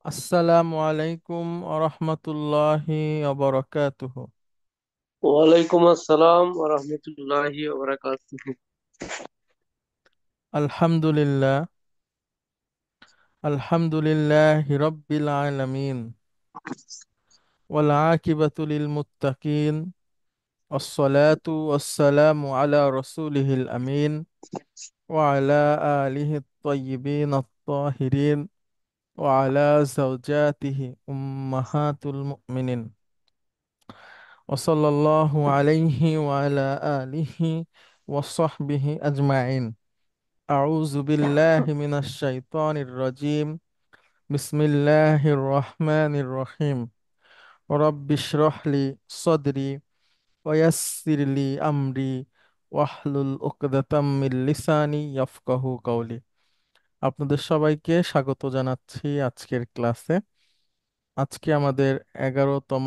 আসসালামু আলাইকুম আরহামতুল্লাহি আবরাকাতুহু। ওয়ালাইকুম আসসালাম ওয়া রাহমাতুল্লাহি ওয়া বারাকাতুহু। আলহামদুলিল্লাহ, আলহামদুলিল্লাহি রাব্বিল আলামিন, ওয়াল আকিবাতু লিল মুত্তাকিন, ওয়াসসালাতু ওয়াসসালামু আলা রাসূলিহিল আমিন, ওয়া আলা আলিহি আত-তাইয়্যিবিন আত-তাহিরিন, ওয়া আলা যাওজাতিহি উম্মাহাতুল মুমিনিন, ওয়া সাল্লাল্লাহু আলাইহি ওয়া আলা আলিহি ওয়া সাহবিহি আজমাইন। أعوذ بالله من الشيطان الرجيم. بسم الله الرحمن الرحيم. رب اشرح لي صدري ويسر لي أمري واحلل عقدة من লিসানি ইয়াফকাহু কাওলি। আপনাদের সবাইকে স্বাগত জানাচ্ছি আজকের ক্লাসে। আজকে আমাদের 11তম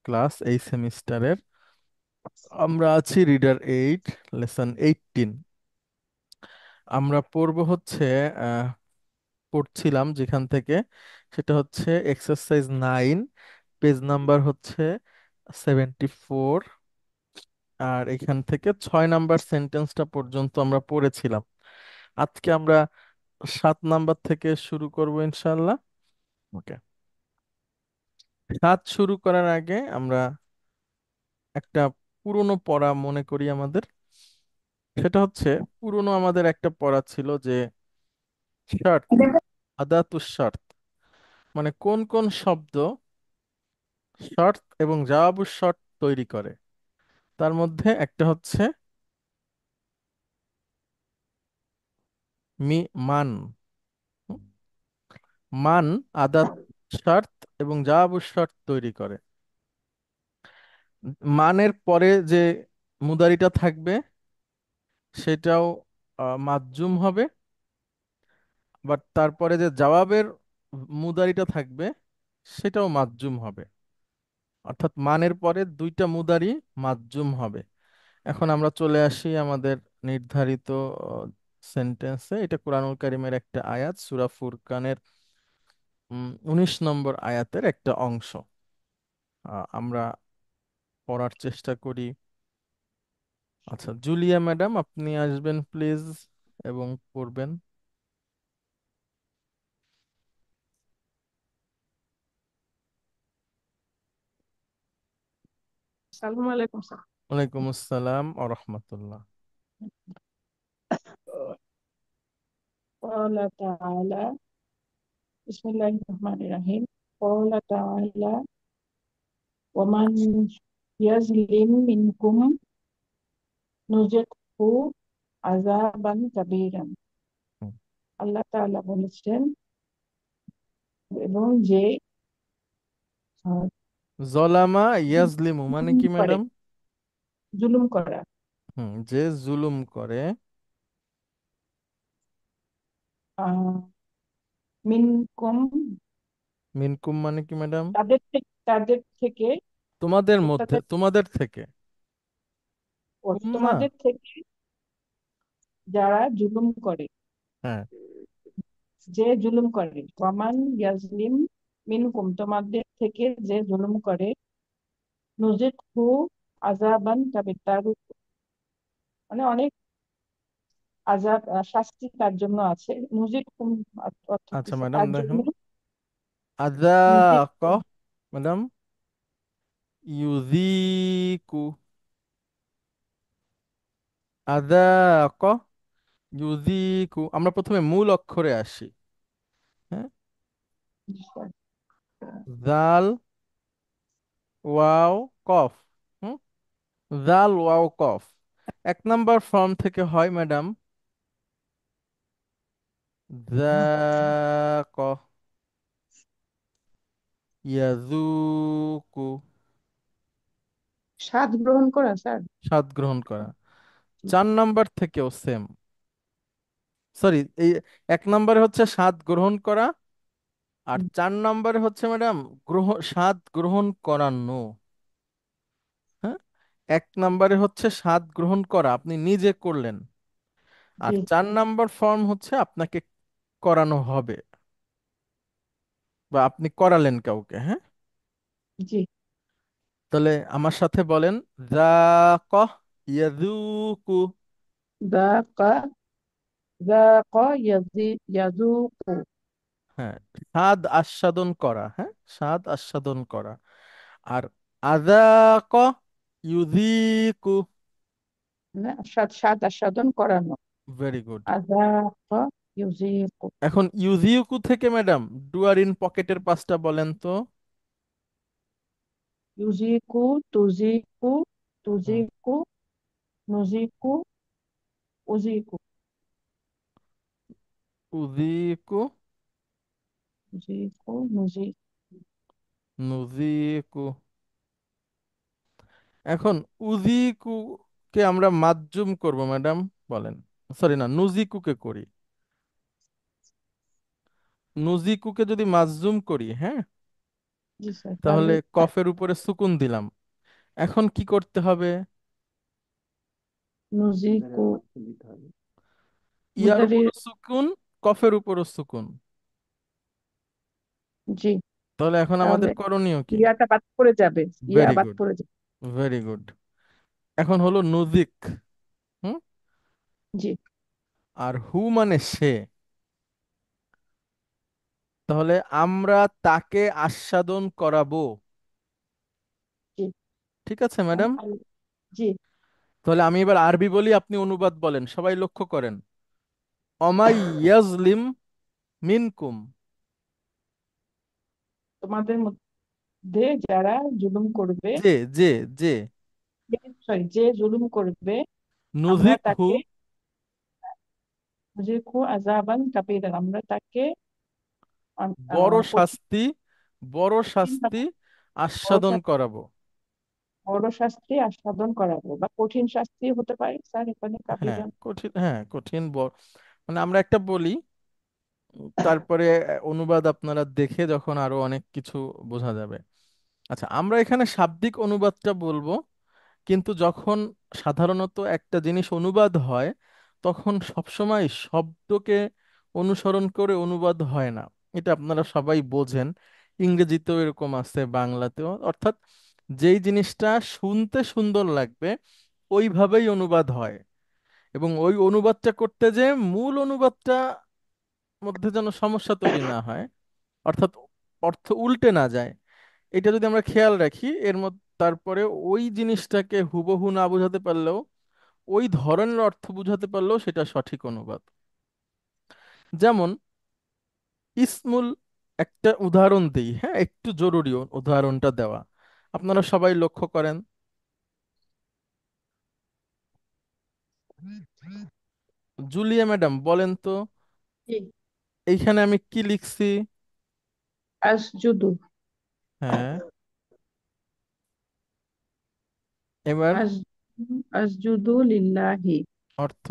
ক্লাস এই সেমিস্টারের। আমরা আছি রিডার 8, লেসন 18। আমরা পড়ব হচ্ছে পড়ছিলাম যেখান থেকে, সেটা হচ্ছে এক্সারসাইজ 9, পেজ নাম্বার হচ্ছে 74। আর এখান থেকে 6 নাম্বার সেন্টেন্সটা পর্যন্ত আমরা পড়েছিলাম। আজকে আমরা 7 নাম্বার থেকে শুরু করব ইনশাল্লাহ। ওকে, 7 শুরু করার আগে আমরা একটা পুরনো পড়া মনে করি আমাদের। সেটা হচ্ছে, পুরনো আমাদের একটা পড়া ছিল যে শর্ত, আদাতুস শর্ত, মানে কোন কোন শব্দ শর্ত এবং জবাবুর শর্ত তৈরি করে। তার মধ্যে একটা হচ্ছে মি মান। হুম? মান আদাত শর্ত এবং জবাবুর শর্ত তৈরি করে। মানের পরে যে মুদারিটা থাকবে সেটাও মাজজুম হবে, বাট তারপরে যে জবাবের মুদারিটা থাকবে সেটাও মাজজুম হবে। অর্থাৎ মানের পরে দুইটা মুদারি মাজজুম হবে। এখন আমরা চলে আসি আমাদের নির্ধারিত সেন্টেন্সে। এটা কোরআনুল কারীমের একটা আয়াত, সূরা ফুরকানের 19 নম্বর আয়াতের একটা অংশ। আমরা পড়ার চেষ্টা করি। আচ্ছা, জুলিয়া ম্যাডাম আপনি আসবেন প্লিজ এবং পড়বেন। আসসালামু আলাইকুম স্যার। ওয়ালাইকুম আসসালাম ও রহমতুল্লাহ। قال تعالى بسم الله الرحمن الرحيم قال تعالى ومن يظلم منكم نذقه عذابا كبيرا। আল্লাহ তাআলা বলেছেন, এবং যে আহ, জলামা ইয়াজলিমু মানে জুলুম কি করে, ম্যাডাম? জুলুম করা, যে জুলুম করে। আহ, মিনকুম, মিনকুম মানে কি ম্যাডাম? তাদের থেকে তোমাদের তো মধ্যে, তাদের তোমাদের থেকে। কুম না। তোমাদের থেকে যারা জুলুম করে, হ্যাঁ। যে জুলুম করে, ওয়ামান ইয়াজলিম মিনকুম, তোমাদের থেকে যে জুলুম করে, নুজিকহু আযাবান কাবীর, তার মানে অনেক আযাব, শাস্তি তার জন্য আছে। নুজিকহুম অর্থ আচ্ছা হচ্ছে ম্যাডাম তার জন্য দেখেন, আদা নুজিক, ক ম্যাডাম, ইউজিকু, আদা ক, ইউজিকু। আমরা প্রথমে মূল অক্ষরে আসি। হ্যাঁ, জাল ওয়াও কফ। হুম, জাল ওয়াও কফ 1 নাম্বার ফর্ম থেকে হয় ম্যাডাম, যাক, ইয়াজুকু, স্বাদ গ্রহণ করা স্যার। স্বাদ গ্রহণ করা। 4 নাম্বার থেকেও সেম, সরি, এই 1 নাম্বারে হচ্ছে স্বাদ গ্রহণ করা, আর 4 নাম্বারে হচ্ছে ম্যাডাম স্বাদ গ্রহণ করানো। হ্যাঁ, 1 নাম্বারে হচ্ছে স্বাদ গ্রহণ করা, আপনি নিজে করলেন। আর জি, 4 নাম্বার ফর্ম হচ্ছে আপনাকে করানো হবে। বা আপনি করালেন কাউকে, হ্যাঁ? জি। তাহলে আমার সাথে বলেন, যাক ইয়াযুকু। যাকা, যাকা ইয়াযুকু। হ্যাঁ, স্বাদ আস্বাদন করা, হ্যাঁ, স্বাদ আস্বাদন করা। আর আযাক ইউযিকু। না, স্বাদ স্বাদ আস্বাদন করানো। Very good. আযাকা ইউযিকু। এখন ইউজিউকু থেকে ম্যাডাম ডুয়ার ইন পকেটের পাঁচটা বলেন তো। ইউজিকু, তুজিকু, হুম, তুজিকু, নুজিকু, উজিকু। উজিকু, উজিকু, নুজি। নুজিকু। এখন উজিকু কে আমরা মাজ্জুম করব ম্যাডাম, বলেন। সরি, না, নুজিকুকে করি। নুজিকুকে যদি মাজজুম করি, হ্যাঁ, জি স্যার, তাহলে তাহলে কফের উপরে সুকুন দিলাম। এখন কি করতে হবে? নুজিকু। ইয়ার মুদারি। উপরও সুকুন, কফের উপরও সুকুন। জি। তাহলে এখন তাহলে আমাদের করণীয় কি? ইয়াটা বাদ পড়ে যাবে। ইয়া ভেরি বাদ গুড, পড়ে যাবে। Very good. এখন হলো নুজিক। হুম। জি। আর হু মানে সে। তাহলে আমরা তাকে আস্বাদন করাবো। জি। ঠিক আছে ম্যাডাম। জি। তাহলে আমি এবার আরবি বলি, আপনি অনুবাদ বলেন, সবাই লক্ষ্য করেন। অমাই ইয়াজলিম মিনকুম। তোমাদের মধ্যে যারা জুলুম করবে, যে, যে, যে, সরি, যে জুলুম করবে, আমরা নুজিক হু, তাকে নুজিকু আযাবান কাবীরান, আমরা তাকে বড় কঠিন শাস্তি, বড় শাস্তি বড় আস্বাদন শাস্তি, করাবো। বড় শাস্তি আস্বাদন করাবো, বা কঠিন শাস্তি হতে পারে স্যার এখানে হ্যাঁ, কাবীরান। কঠিন, হ্যাঁ, কঠিন মানে আমরা একটা বলি, তারপরে অনুবাদ আপনারা দেখে যখন আরো অনেক কিছু বোঝা যাবে। আচ্ছা, আমরা এখানে শাব্দিক অনুবাদটা বলবো, কিন্তু যখন সাধারণত একটা জিনিস অনুবাদ হয়, তখন সবসময় শব্দকে অনুসরণ করে অনুবাদ হয় না। এটা আপনারা সবাই বোঝেন। ইংরেজিতেও এরকম আছে, বাংলাতেও, অর্থাৎ যেই জিনিসটা শুনতে সুন্দর লাগবে ওইভাবেই অনুবাদ হয়। এবং ওই অনুবাদটা করতে যে মূল অনুবাদটা মধ্যে যেন সমস্যা তৈরি না হয়, অর্থাৎ অর্থ উল্টে না যায়, এটা যদি আমরা খেয়াল রাখি এর মধ্যে, তারপরে ওই জিনিসটাকে হুবহু না বোঝাতে পারলেও ওই ধরনের অর্থ বোঝাতে পারলেও সেটা সঠিক অনুবাদ। যেমন ইসমুল, একটা উদাহরণ দিই, হ্যাঁ, একটু জরুরি উদাহরণটা দেওয়া। আপনারা সবাই লক্ষ্য করেন। জুলিয়া ম্যাডাম বলেন তো, জি। এইখানে আমি কি লিখছি? আসজুদু। হ্যাঁ, এবার আস আসজুদু লিল্লাহি। অর্থ,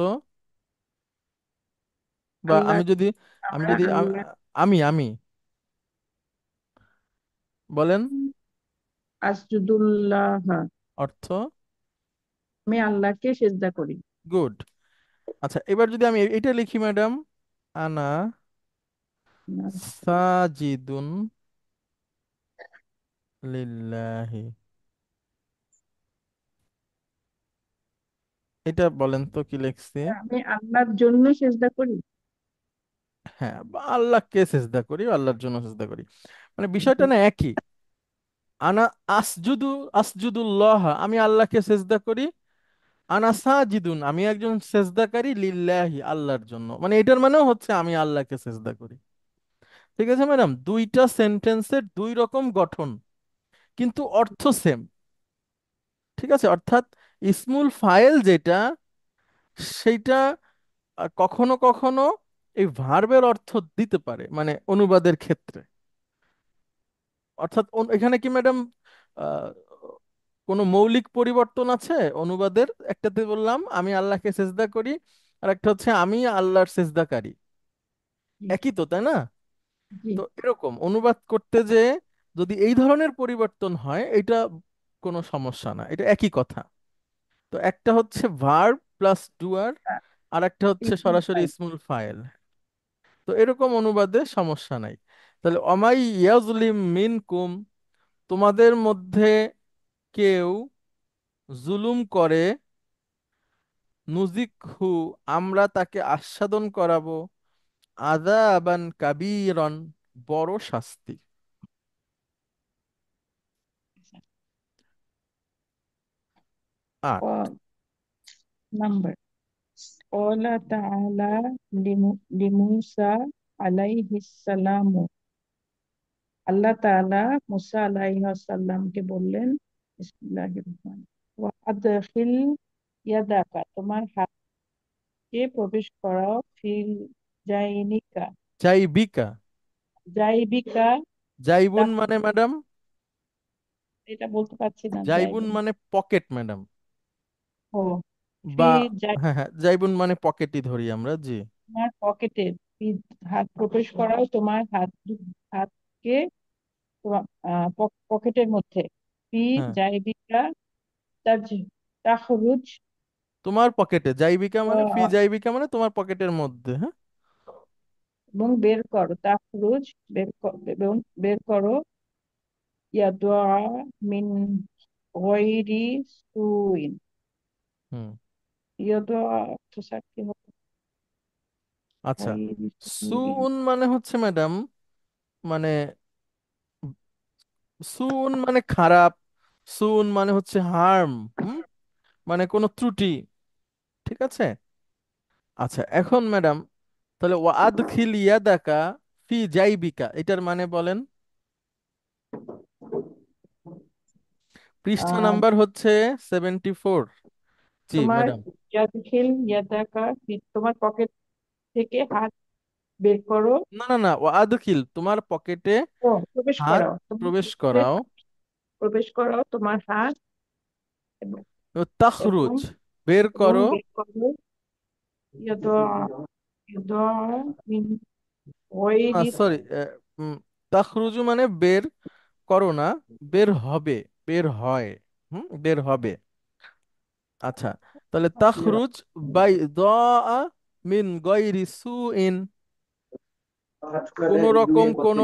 বা আল্লাহ, আমি যদি, আমি আমরা যদি আল্লাহ, আমি বলেন আসজুদুল্লাহ, অর্থ। আমি আল্লাহকে সেজদা করি। গুড। আচ্ছা, এবার যদি আমি এটা লিখি ম্যাডাম, আনা সাজিদুন লিল্লাহি, এটা বলেন তো কি লিখছি? আমি আল্লাহর জন্য সেজদা করি। হ্যাঁ, বা আল্লাহকে সেজদা করি, আল্লাহর জন্য সেজদা করি, মানে বিষয়টা না একই। আনা আসজুদু, আসজুদুল্লাহ, আমি আল্লাহকে সেজদা করি। আনা সাজিদুন, আমি একজন সেজদাকারী, লিল্লাহি, আল্লাহর জন্য, মানে এটার মানেও হচ্ছে আমি আল্লাহকে সেজদা করি। ঠিক আছে ম্যাডাম, দুইটা সেন্টেন্সের দুই রকম গঠন, কিন্তু অর্থ সেম। ঠিক আছে, অর্থাৎ ইসমুল ফাইল যেটা, সেইটা কখনো কখনো এই ভার্বের অর্থ দিতে পারে, মানে অনুবাদের ক্ষেত্রে। অর্থাৎ এখানে কি ম্যাডাম কোনো মৌলিক পরিবর্তন আছে অনুবাদের? একটাতে বললাম আমি আল্লাহকে সেজদা করি, আর একটা হচ্ছে আমি আল্লাহর সেজদাকারী। জি। একই তো, তাই না? জি। তো এরকম অনুবাদ করতে যে যদি এই ধরনের পরিবর্তন হয়, এটা কোনো সমস্যা না, এটা একই কথা। তো একটা হচ্ছে ভার্ব প্লাস ডুয়ার, আর একটা হচ্ছে ইসমুল সরাসরি ফাইল। ইসমুল ফাইল। তো এরকম অনুবাদে সমস্যা নাই। তাহলে অমাই ইয়াজলিম মিনকুম, তোমাদের মধ্যে কেউ জুলুম করে, নুজিকহু, আমরা তাকে আস্বাদন করাবো, আযাবান কাবীরন, বড় শাস্তি। আট। নাম্বার قال تعالى لموسى عليه السلام, আল্লাহ তাআলা মুসা আলাইহিস সালামকে বললেন, বিসমিল্লাহির রহমানির রহিম, ওয়া আদখিল ইয়াদাকা, তোমার হাতকে প্রবেশ করাও, ফিল জাইনিকা, জাইবিকা। জাইবিকা, জাইবুন তা- মানে ম্যাডাম, এটা বলতে পারছি না, জাইবুন জাইবুন মানে পকেট ম্যাডাম। ও ফি বা জাই, হ্যাঁ হ্যাঁ, জাইবুন মানে পকেটই ধরি আমরা, জি। তোমার পকেটে, ফি হাত প্রবেশ করাও, তোমার হাতকে তোমার পকেটের মধ্যে, ফি হ্যাঁ, জাইবিকা, তাজ তাখরুজ, তোমার পকেটে, জাইবিকা মানে ফি আহ, জাইবিকা মানে তোমার পকেটের মধ্যে, হ্যাঁ। এবং বের করো, তাখরুজ, এবং বের করো, ইয়াদুয়া মিন গয়রি সুইন, হুম। ইয়াদুয়া তো কি হবে, আচ্ছা, গয়রি সুইন, সুউন মানে হচ্ছে ম্যাডাম, মানে সুউন মানে খারাপ, সুউন মানে হচ্ছে হার্ম, হুম, মানে কোনো ত্রুটি, ঠিক আছে। আচ্ছা এখন ম্যাডাম, তাহলে ওয়াদখিল ইয়াদাকা ফি জাইবিকা, এটার মানে বলেন। পৃষ্ঠা আহ নাম্বার হচ্ছে 74। জি তোমার ম্যাডাম। ইয়াদখিল ইয়াদাকা, তোমার পকেট থেকে হাত বের করো, না না না, ওয়াদখিল তোমার পকেটে ও প্রবেশ হাত করাও, তোমার প্রবেশ পকেটে করাও, প্রবেশ করাও তোমার হাত, এবং এবং তাখরুজ, বের এবং করো। বের করো, ইয়াদুয়া ইয়াদুয়া মিন না গয়রি, সরি, তাখরুজু মানে বের করো না, বের হবে, বের হয়, হুম, বের হবে। আচ্ছা, তাহলে তাখরুজ বাই মিন গয়রি সুইন, কোন রকম কোন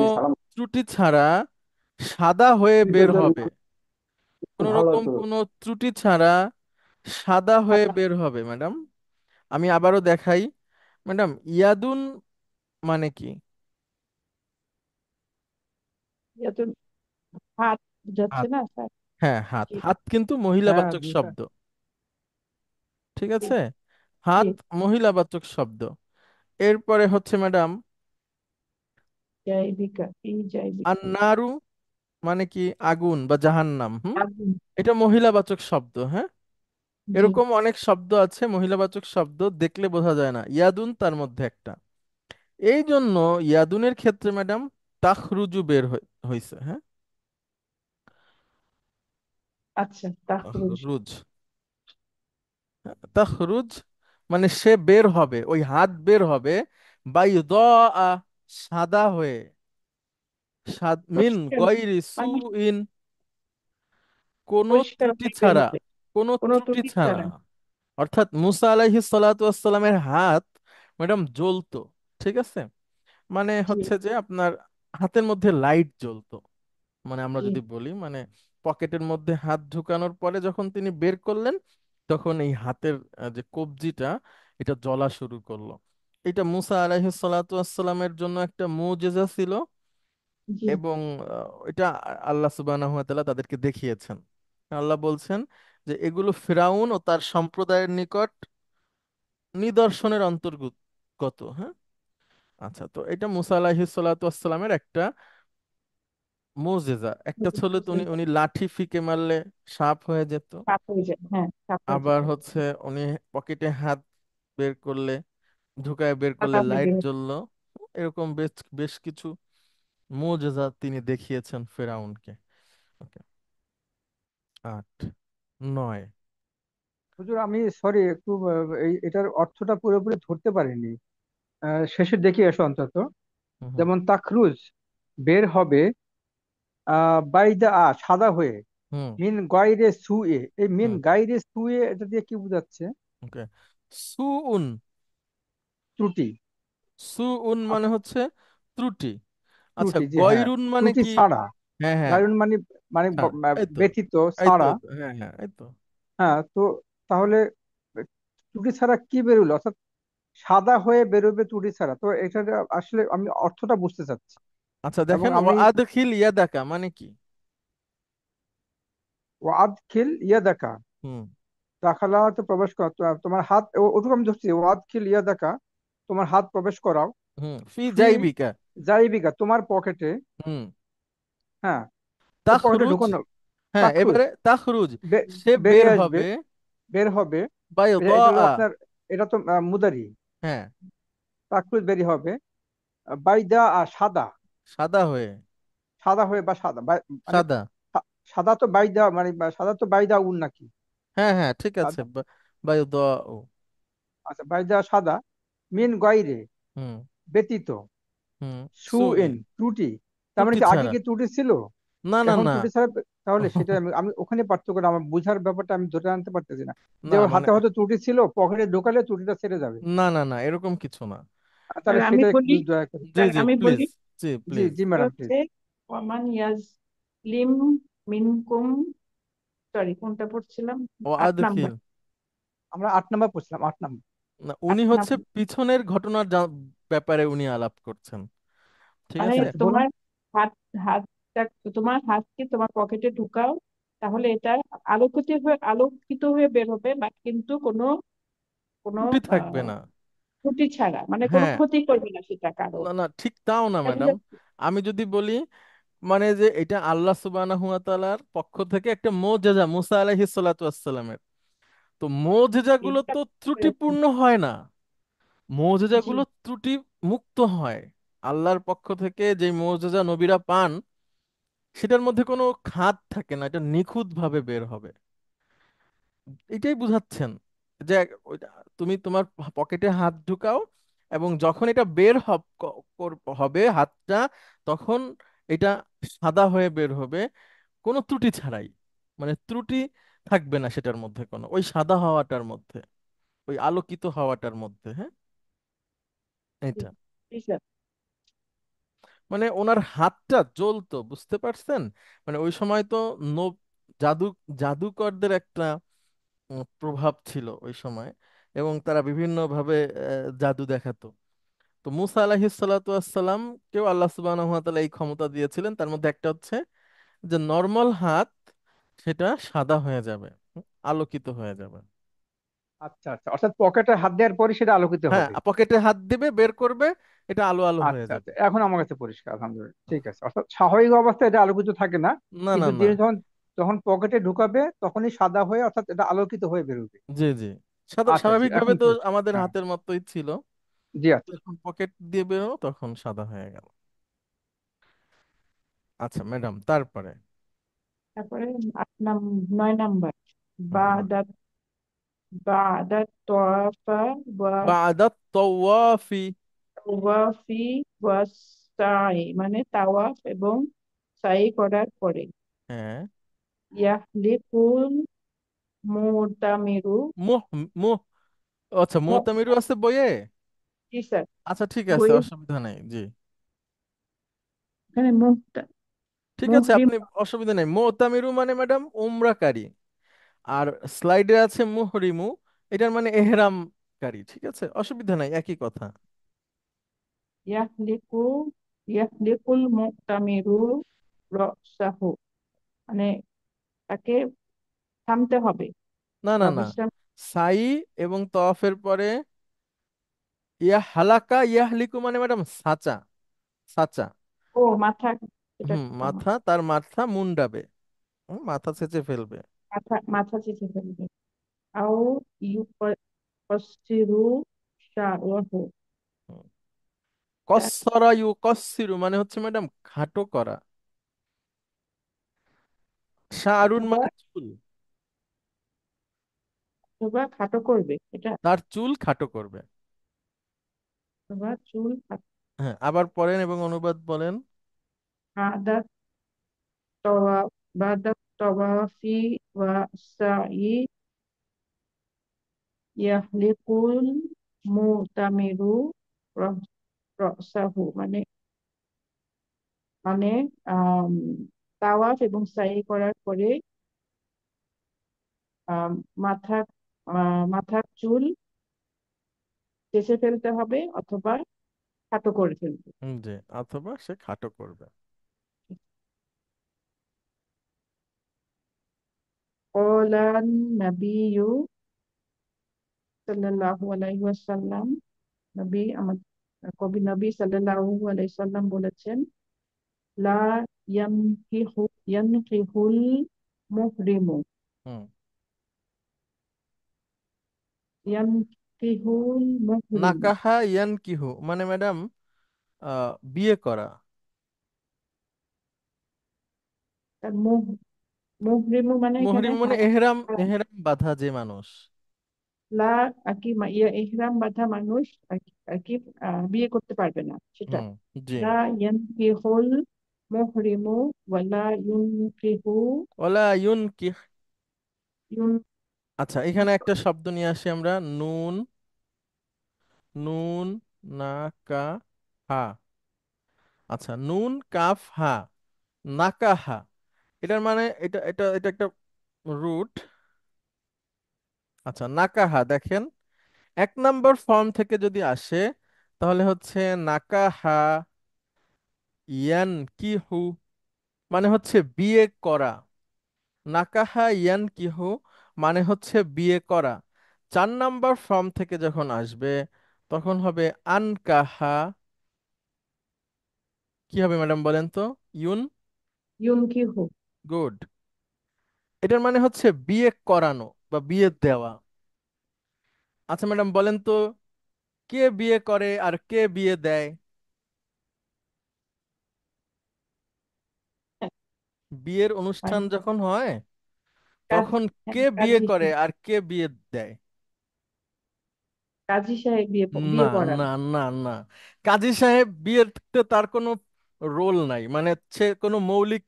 ত্রুটি ছাড়া সাদা হয়ে বের হবে, কোন রকম কোন ত্রুটি ছাড়া সাদা হয়ে বের হবে ম্যাডাম। আমি আবারও দেখাই ম্যাডাম, ইয়াদুন মানে কি? ইয়াদুন হাত যাচ্ছে হাত, না স্যার? হ্যাঁ হাত, জি হাত কিন্তু মহিলাবাচক শব্দ, ঠিক জি আছে, জি, হাত মহিলাবাচক শব্দ। এরপরে হচ্ছে ম্যাডাম, জাইবিকা, এই জাইবিকা, আন্নারু মানে কি? আগুন বা জাহান্নাম, হুম, আগুন, এটা মহিলাবাচক শব্দ, হ্যাঁ। জি এরকম অনেক শব্দ আছে মহিলাবাচক শব্দ, দেখলে বোঝা যায় না, ইয়াদুন তার মধ্যে একটা। এই জন্য ইয়াদুনের ক্ষেত্রে ম্যাডাম তাখরুজু বের হইছে, হ্যাঁ। আচ্ছা, তাখরুজ, তাখরুজ, তাখরুজ মানে সে বের হবে, ওই হাত বের হবে, বাইদা, সাদা হয়ে, মিন পরিষ্কার, গয়রি মানে সুইন, কোনো পরিষ্কার ত্রুটি হয়ে বের ছাড়া, হবে, কোনো কোনো ত্রুটি ত্রুটি ছাড়া। ছাড়া। অর্থাৎ মুসা আলাইহিস সালাতু ওয়াসসালামের হাত ম্যাডাম জ্বলতো, ঠিক আছে, মানে জি হচ্ছে যে আপনার হাতের মধ্যে লাইট জ্বলতো, মানে আমরা জি যদি বলি মানে পকেটের মধ্যে হাত ঢুকানোর পরে যখন তিনি বের করলেন, তখন এই হাতের যে কবজিটা, এটা জ্বলা শুরু করলো। এটা মুসা আলাইহিস সালাতু ওয়াসসালামের জন্য একটা মুজিজা ছিল, জি এবং এটা আল্লাহ সুবহানাহু ওয়া তাআলা তাদেরকে দেখিয়েছেন। আল্লাহ বলছেন যে এগুলো ফিরাউন ও তার সম্প্রদায়ের নিকট নিদর্শনের অন্তর্গত, হ্যাঁ। আচ্ছা, তো এটা মুসা আলাইহিস সালাতু ওয়াসসালামের একটা মুজিজা। একটা ছিল তো উনি উনি লাঠি ফিকে মারলে সাপ হয়ে যেত, সাপ হয়ে যায়, হ্যাঁ সাপ হয়ে আবার যেত, হচ্ছে উনি পকেটে হাত বের করলে, ঢুকায় বের করলে সাদা হয়ে লাইট বের হতো। জ্বললো। এরকম বেশ বেশ কিছু মুজিজা তিনি দেখিয়েছেন ফেরাউনকে। ওকে, আট, নয়। হুজুর আমি সরি একটু এটার অর্থটা পুরোপুরি ধরতে পারিনি। শেষের দিকে এসো অন্তত। হুম হুম। যেমন তাখরুজ বের হবে, বাইদা সাদা হয়ে, হুম, মিন গাইরে সুয়ে, এই মিন হুম, গাইরে সুয়ে এটা দিয়ে কি বোঝাচ্ছে? ওকে। সুউন, ত্রুটি। সুউন মানে আচ্ছা, হচ্ছে ত্রুটি। আচ্ছা, ত্রুটি, জি হ্যাঁ, গয়রুন মানে ত্রুটি কি? ছাড়া। হ্যাঁ, হ্যাঁ, গায়রুন মানে মানে হ্যাঁ, এই তো, ব্যতীত, এই তো, ছাড়া। হ্যাঁ, হ্যাঁ, এই তো। হ্যাঁ, তো তাহলে ত্রুটি ছাড়া কি বেরোলো, অর্থাৎ সাদা হয়ে বেরোবে ত্রুটি ছাড়া, তো এটা আসলে আমি অর্থটা বুঝতে চাচ্ছি। আচ্ছা এবং দেখেন, আমি আদখিল ইয়াদাকা মানে কি? ওয়াদ খিল ইয়াদাকা, হুম, দাখালাতে প্রবেশ করা, তোমার হাত, ওটুকু আমি ধরছি, ওয়াদ খিল ইয়াদাকা, তোমার হাত প্রবেশ করাও, হুম, ফি ফি জাইবিকা। জাইবিকা, তোমার পকেটে। হুম, হ্যাঁ, তো পকেটে তাখরুজ। ঢুকানো। হ্যাঁ, তাখরুজ, এবারে তাখরুজ, সে বের বেরিয়ে আসবে, হবে। বের হবে। এটা বায়দা। এটা হলো আপনার, এটা তো মুদারি। হ্যাঁ, তাখরুজ বেরিয়ে হবে, বাইদা সাদা, সাদা হয়ে। সাদা হয়ে বা সাদা মানে সাদা। সাদা তো বাইদা মানে সাদা তো বাইদা উন নাকি? হ্যাঁ, হ্যাঁ, ঠিক আছে, সাদা, বায়দা ও। আচ্ছা বাইদা সাদা, মিন গায়রে, হুম, ব্যতীত, হুম, সু সুইন, ইন ত্রুটি। তার মানে ত্রুটি কি আগে ছাড়া। কি ত্রুটি ছিল, না, না, এখন না। ত্রুটি ছাড়া? তাহলে সেটা আমি আমি ওখানে পার্থক্য, আমার বোঝার ব্যাপারটা আমি ধরে আনতে পারতেছি না, যে না ওর মানে, হাতে হয়তো ত্রুটি ছিল, পকেটে ঢোকালে ত্রুটিটা ছেড়ে যাবে। না, না, না, এরকম কিছু না। তাহলে আমি সেটা একটু বলি, দয়া করে। জি, জি, আমি প্লিজ। বলি, জি, জি প্লিজ। G madam please. হচ্ছে ওয়ামান ইয়াজলিম মিনকুম, সরি কোনটা পড়ছিলাম, ও 8 নাম্বার। আদখিল। আমরা 8 নাম্বার পড়ছিলাম, 8 নাম্বার। না, আট উনি হচ্ছে নাম্বার পিছনের ঘটনার ব্যাপারে উনি আলাপ করছেন। ঠিক মানে আছে। আচ্ছা বলুন। তোমার হাত, হাতটা, তোমার হাতকে তোমার পকেটে ঢুকাও, তাহলে এটা আলোকিত হয়ে বের হবে, বাট কিন্তু কোনো কোনো ত্রুটি থাকবে আহ না। ত্রুটি ছাড়া, মানে কোনো হ্যাঁ, ক্ষতি করবে না সেটা কারো। না, না, ঠিক তাও না এটা ম্যাডাম। বুঝাচ্ছি। আমি যদি বলি, মানে যে এটা আল্লাহ সুবহানাহু ওয়া তাআলার পক্ষ থেকে একটা মুজিজা মুসা আলাইহিস সালাতু ওয়াস সালামের। তো মুজিজাগুলো এটা তো বুঝাচ্ছি। ত্রুটিপূর্ণ হয় না, জি, মুজিজাগুলো ত্রুটি মুক্ত হয়। আল্লাহর পক্ষ থেকে যে মুজিজা নবীরা পান, সেটার মধ্যে কোনো খাত থাকে না, এটা নিখুঁত ভাবে বের হবে। এটাই বুঝাচ্ছেন যে তুমি তোমার পকেটে হাত ঢুকাও, এবং যখন এটা বের হবে হাতটা, তখন এটা সাদা হয়ে বের হবে, কোনো ত্রুটি ছাড়াই। মানে ত্রুটি থাকবে না সেটার মধ্যে, কোনো ওই সাদা হওয়াটার মধ্যে, ওই আলোকিত হওয়াটার মধ্যে। হ্যাঁ, জি, এটা জি স্যার। মানে ওনার হাতটা জ্বলতো, বুঝতে পারছেন? মানে ওই সময় তো নব জাদু জাদুকরদের একটা প্রভাব ছিল ওই সময়, এবং তারা বিভিন্ন ভাবে জাদু দেখাতো। তো মুসা আলাইহিস সালাতু ওয়াসসালাম কেও আল্লাহ সুবহানাহু ওয়া তাআলা এই ক্ষমতা দিয়েছিলেন, তার মধ্যে একটা হচ্ছে যে নর্মাল হাত, সেটা সাদা হয়ে যাবে, আলোকিত হয়ে যাবে। আচ্ছা আচ্ছা, অর্থাৎ পকেটে হাত দেওয়ার পরে সেটা আলোকিত হ্যাঁ, হবে। পকেটে হাত দিবে, বের করবে, এটা আলো আলো হয়ে আচ্ছা যাবে। আচ্ছা, এখন আমার কাছে পরিষ্কার, আলহামদুলিল্লাহ, ঠিক আছে। অর্থাৎ স্বাভাবিক অবস্থায় এটা আলোকিত থাকে না, না, না, কিন্তু না। তিনি যখন যখন পকেটে ঢুকাবে তখনই সাদা হয়ে, অর্থাৎ এটা আলোকিত হয়ে বেরোবে। জি, জি। আচ্ছা জি, স্বাভাবিকভাবে এখন তো পরিষ্কার, আমাদের হ্যাঁ। হাতের মতোই ছিল, জি আচ্ছা। যখন পকেট দিয়ে বেরো তখন সাদা হয়ে গেল। আচ্ছা ম্যাডাম, তারপরে। তারপরে 9 নাম্বার, হুম। বাদাত, বাদাত তোয়াফা বাদাত তাওয়াফি। ওয়াফি ওয়াসাই, মানে তাওয়াফ এবং সাই করার পরে, হ্যাঁ। ইয়াহলিকুল মুতামিরু, মুহ মুহ আচ্ছা, মুতামিরু আছে বইয়ে। জি স্যার, আচ্ছা, ঠিক আছে, বইয়ে, অসুবিধা নেই, জি। এখানে ঠিক আছে, মুহরিম, আপনি, অসুবিধা নেই। মুতামিরু মানে ম্যাডাম উমরাকারী, আর স্লাইডে আছে মুহরিমু, এটার মানে এহরামকারী। ঠিক আছে, অসুবিধা নাই, একই কথা। ইয়াহলিকু, ইয়াহলিকুল মুতামিরু রসাহু, মানে তাকে থামতে হবে না, না, বা না, বিশ্রাম। সাই এবং তওয়াফের পরে হালাকা ইয়াহলিকু মানে ম্যাডাম সাচা, সাচা। ও মাথা, এটা মাথা, তার মাথা মুন্ডাবে, মাথা ছেঁচে ফেলবে। মাথা, মাথা চেঁচে ফেলবে। আও ইউকসিরু শা'রাহু, হুম। তার, কসরা ইউ কসিরু মানে হচ্ছে ম্যাডাম খাটো করা। শাআরুন অথবা মানে চুল, অথবা খাটো করবে এটা, তার চুল খাটো করবে। অথবা চুল খাটো। হ্যাঁ, আবার পড়েন এবং অনুবাদ বলেন। বাদাত বাদাত তাওয়াফি ওয়া সাই ইয়াহলিকুল মুতামিরু রসাহু, মানে মানে আম, তাওয়াফ এবং সাই করার পরে আম, মাথা মাথার চুল চেঁচে ফেলতে হবে অথবা খাটো করে ফেলবে। জি, অথবা সে খাটো করবে। قال النبي সাল্লাল্লাহু আলাইহি ওয়াসাল্লাম, নবী আমাদের কবি নবী সাল্লাল্লাহু আলাইহি সাল্লাম বলেছেন, লা ইয়ানকিহুল মুহরিমু, হুম। ইয়ানকিহুল মুহরিমু। নাকাহা ইয়ানকিহু মানে ম্যাডাম বিয়ে করা। তার মুহরিমু মানে এখানে মুহরিম মানে এহরাম, এহরাম বাঁধা যে মানুষ। লা আর কি ইহরাম বাঁধা মানুষ আর কি বিয়ে করতে পারবে না সেটা। হুম। জি। লা ইয়ানকিহুল মুহরিমু ওয়ালা ইউনকিহু ওলা ইউনকিহ। ইউন আচ্ছা, এখানে একটা শব্দ নিয়ে আসি আমরা, নুন, নুন, না, কা, হা। আচ্ছা, নুন কাফ হা, নাকাহা। এটার মানে এটা এটা এটা একটা রুট। আচ্ছা, নাকাহা দেখেন, এক নাম্বার ফর্ম থেকে যদি আসে তাহলে হচ্ছে নাকাহা ইয়ান কিহু, মানে হচ্ছে বিয়ে করা। নাকাহা ইয়ান কিহু মানে হচ্ছে বিয়ে করা। 4 নাম্বার ফর্ম থেকে যখন আসবে তখন হবে আনকাহা। কি হবে ম্যাডাম বলেন তো? ইউন। ইউনকিহু। গুড। এটার মানে হচ্ছে বিয়ে করানো বা বিয়ে দেওয়া। আচ্ছা ম্যাডাম বলেন তো, কে বিয়ে করে আর কে বিয়ে দেয়? বিয়ের অনুষ্ঠান মানে যখন হয় কাজী, তখন হ্যাঁ, কে বিয়ে কাজী করে আর কে বিয়ে দেয়? কাজী সাহেব বিয়ে না, বিয়ে করান। না, না, না। কাজী সাহেব বিয়েতে তার কোনো রোল নাই, মানে সে কোনো মৌলিক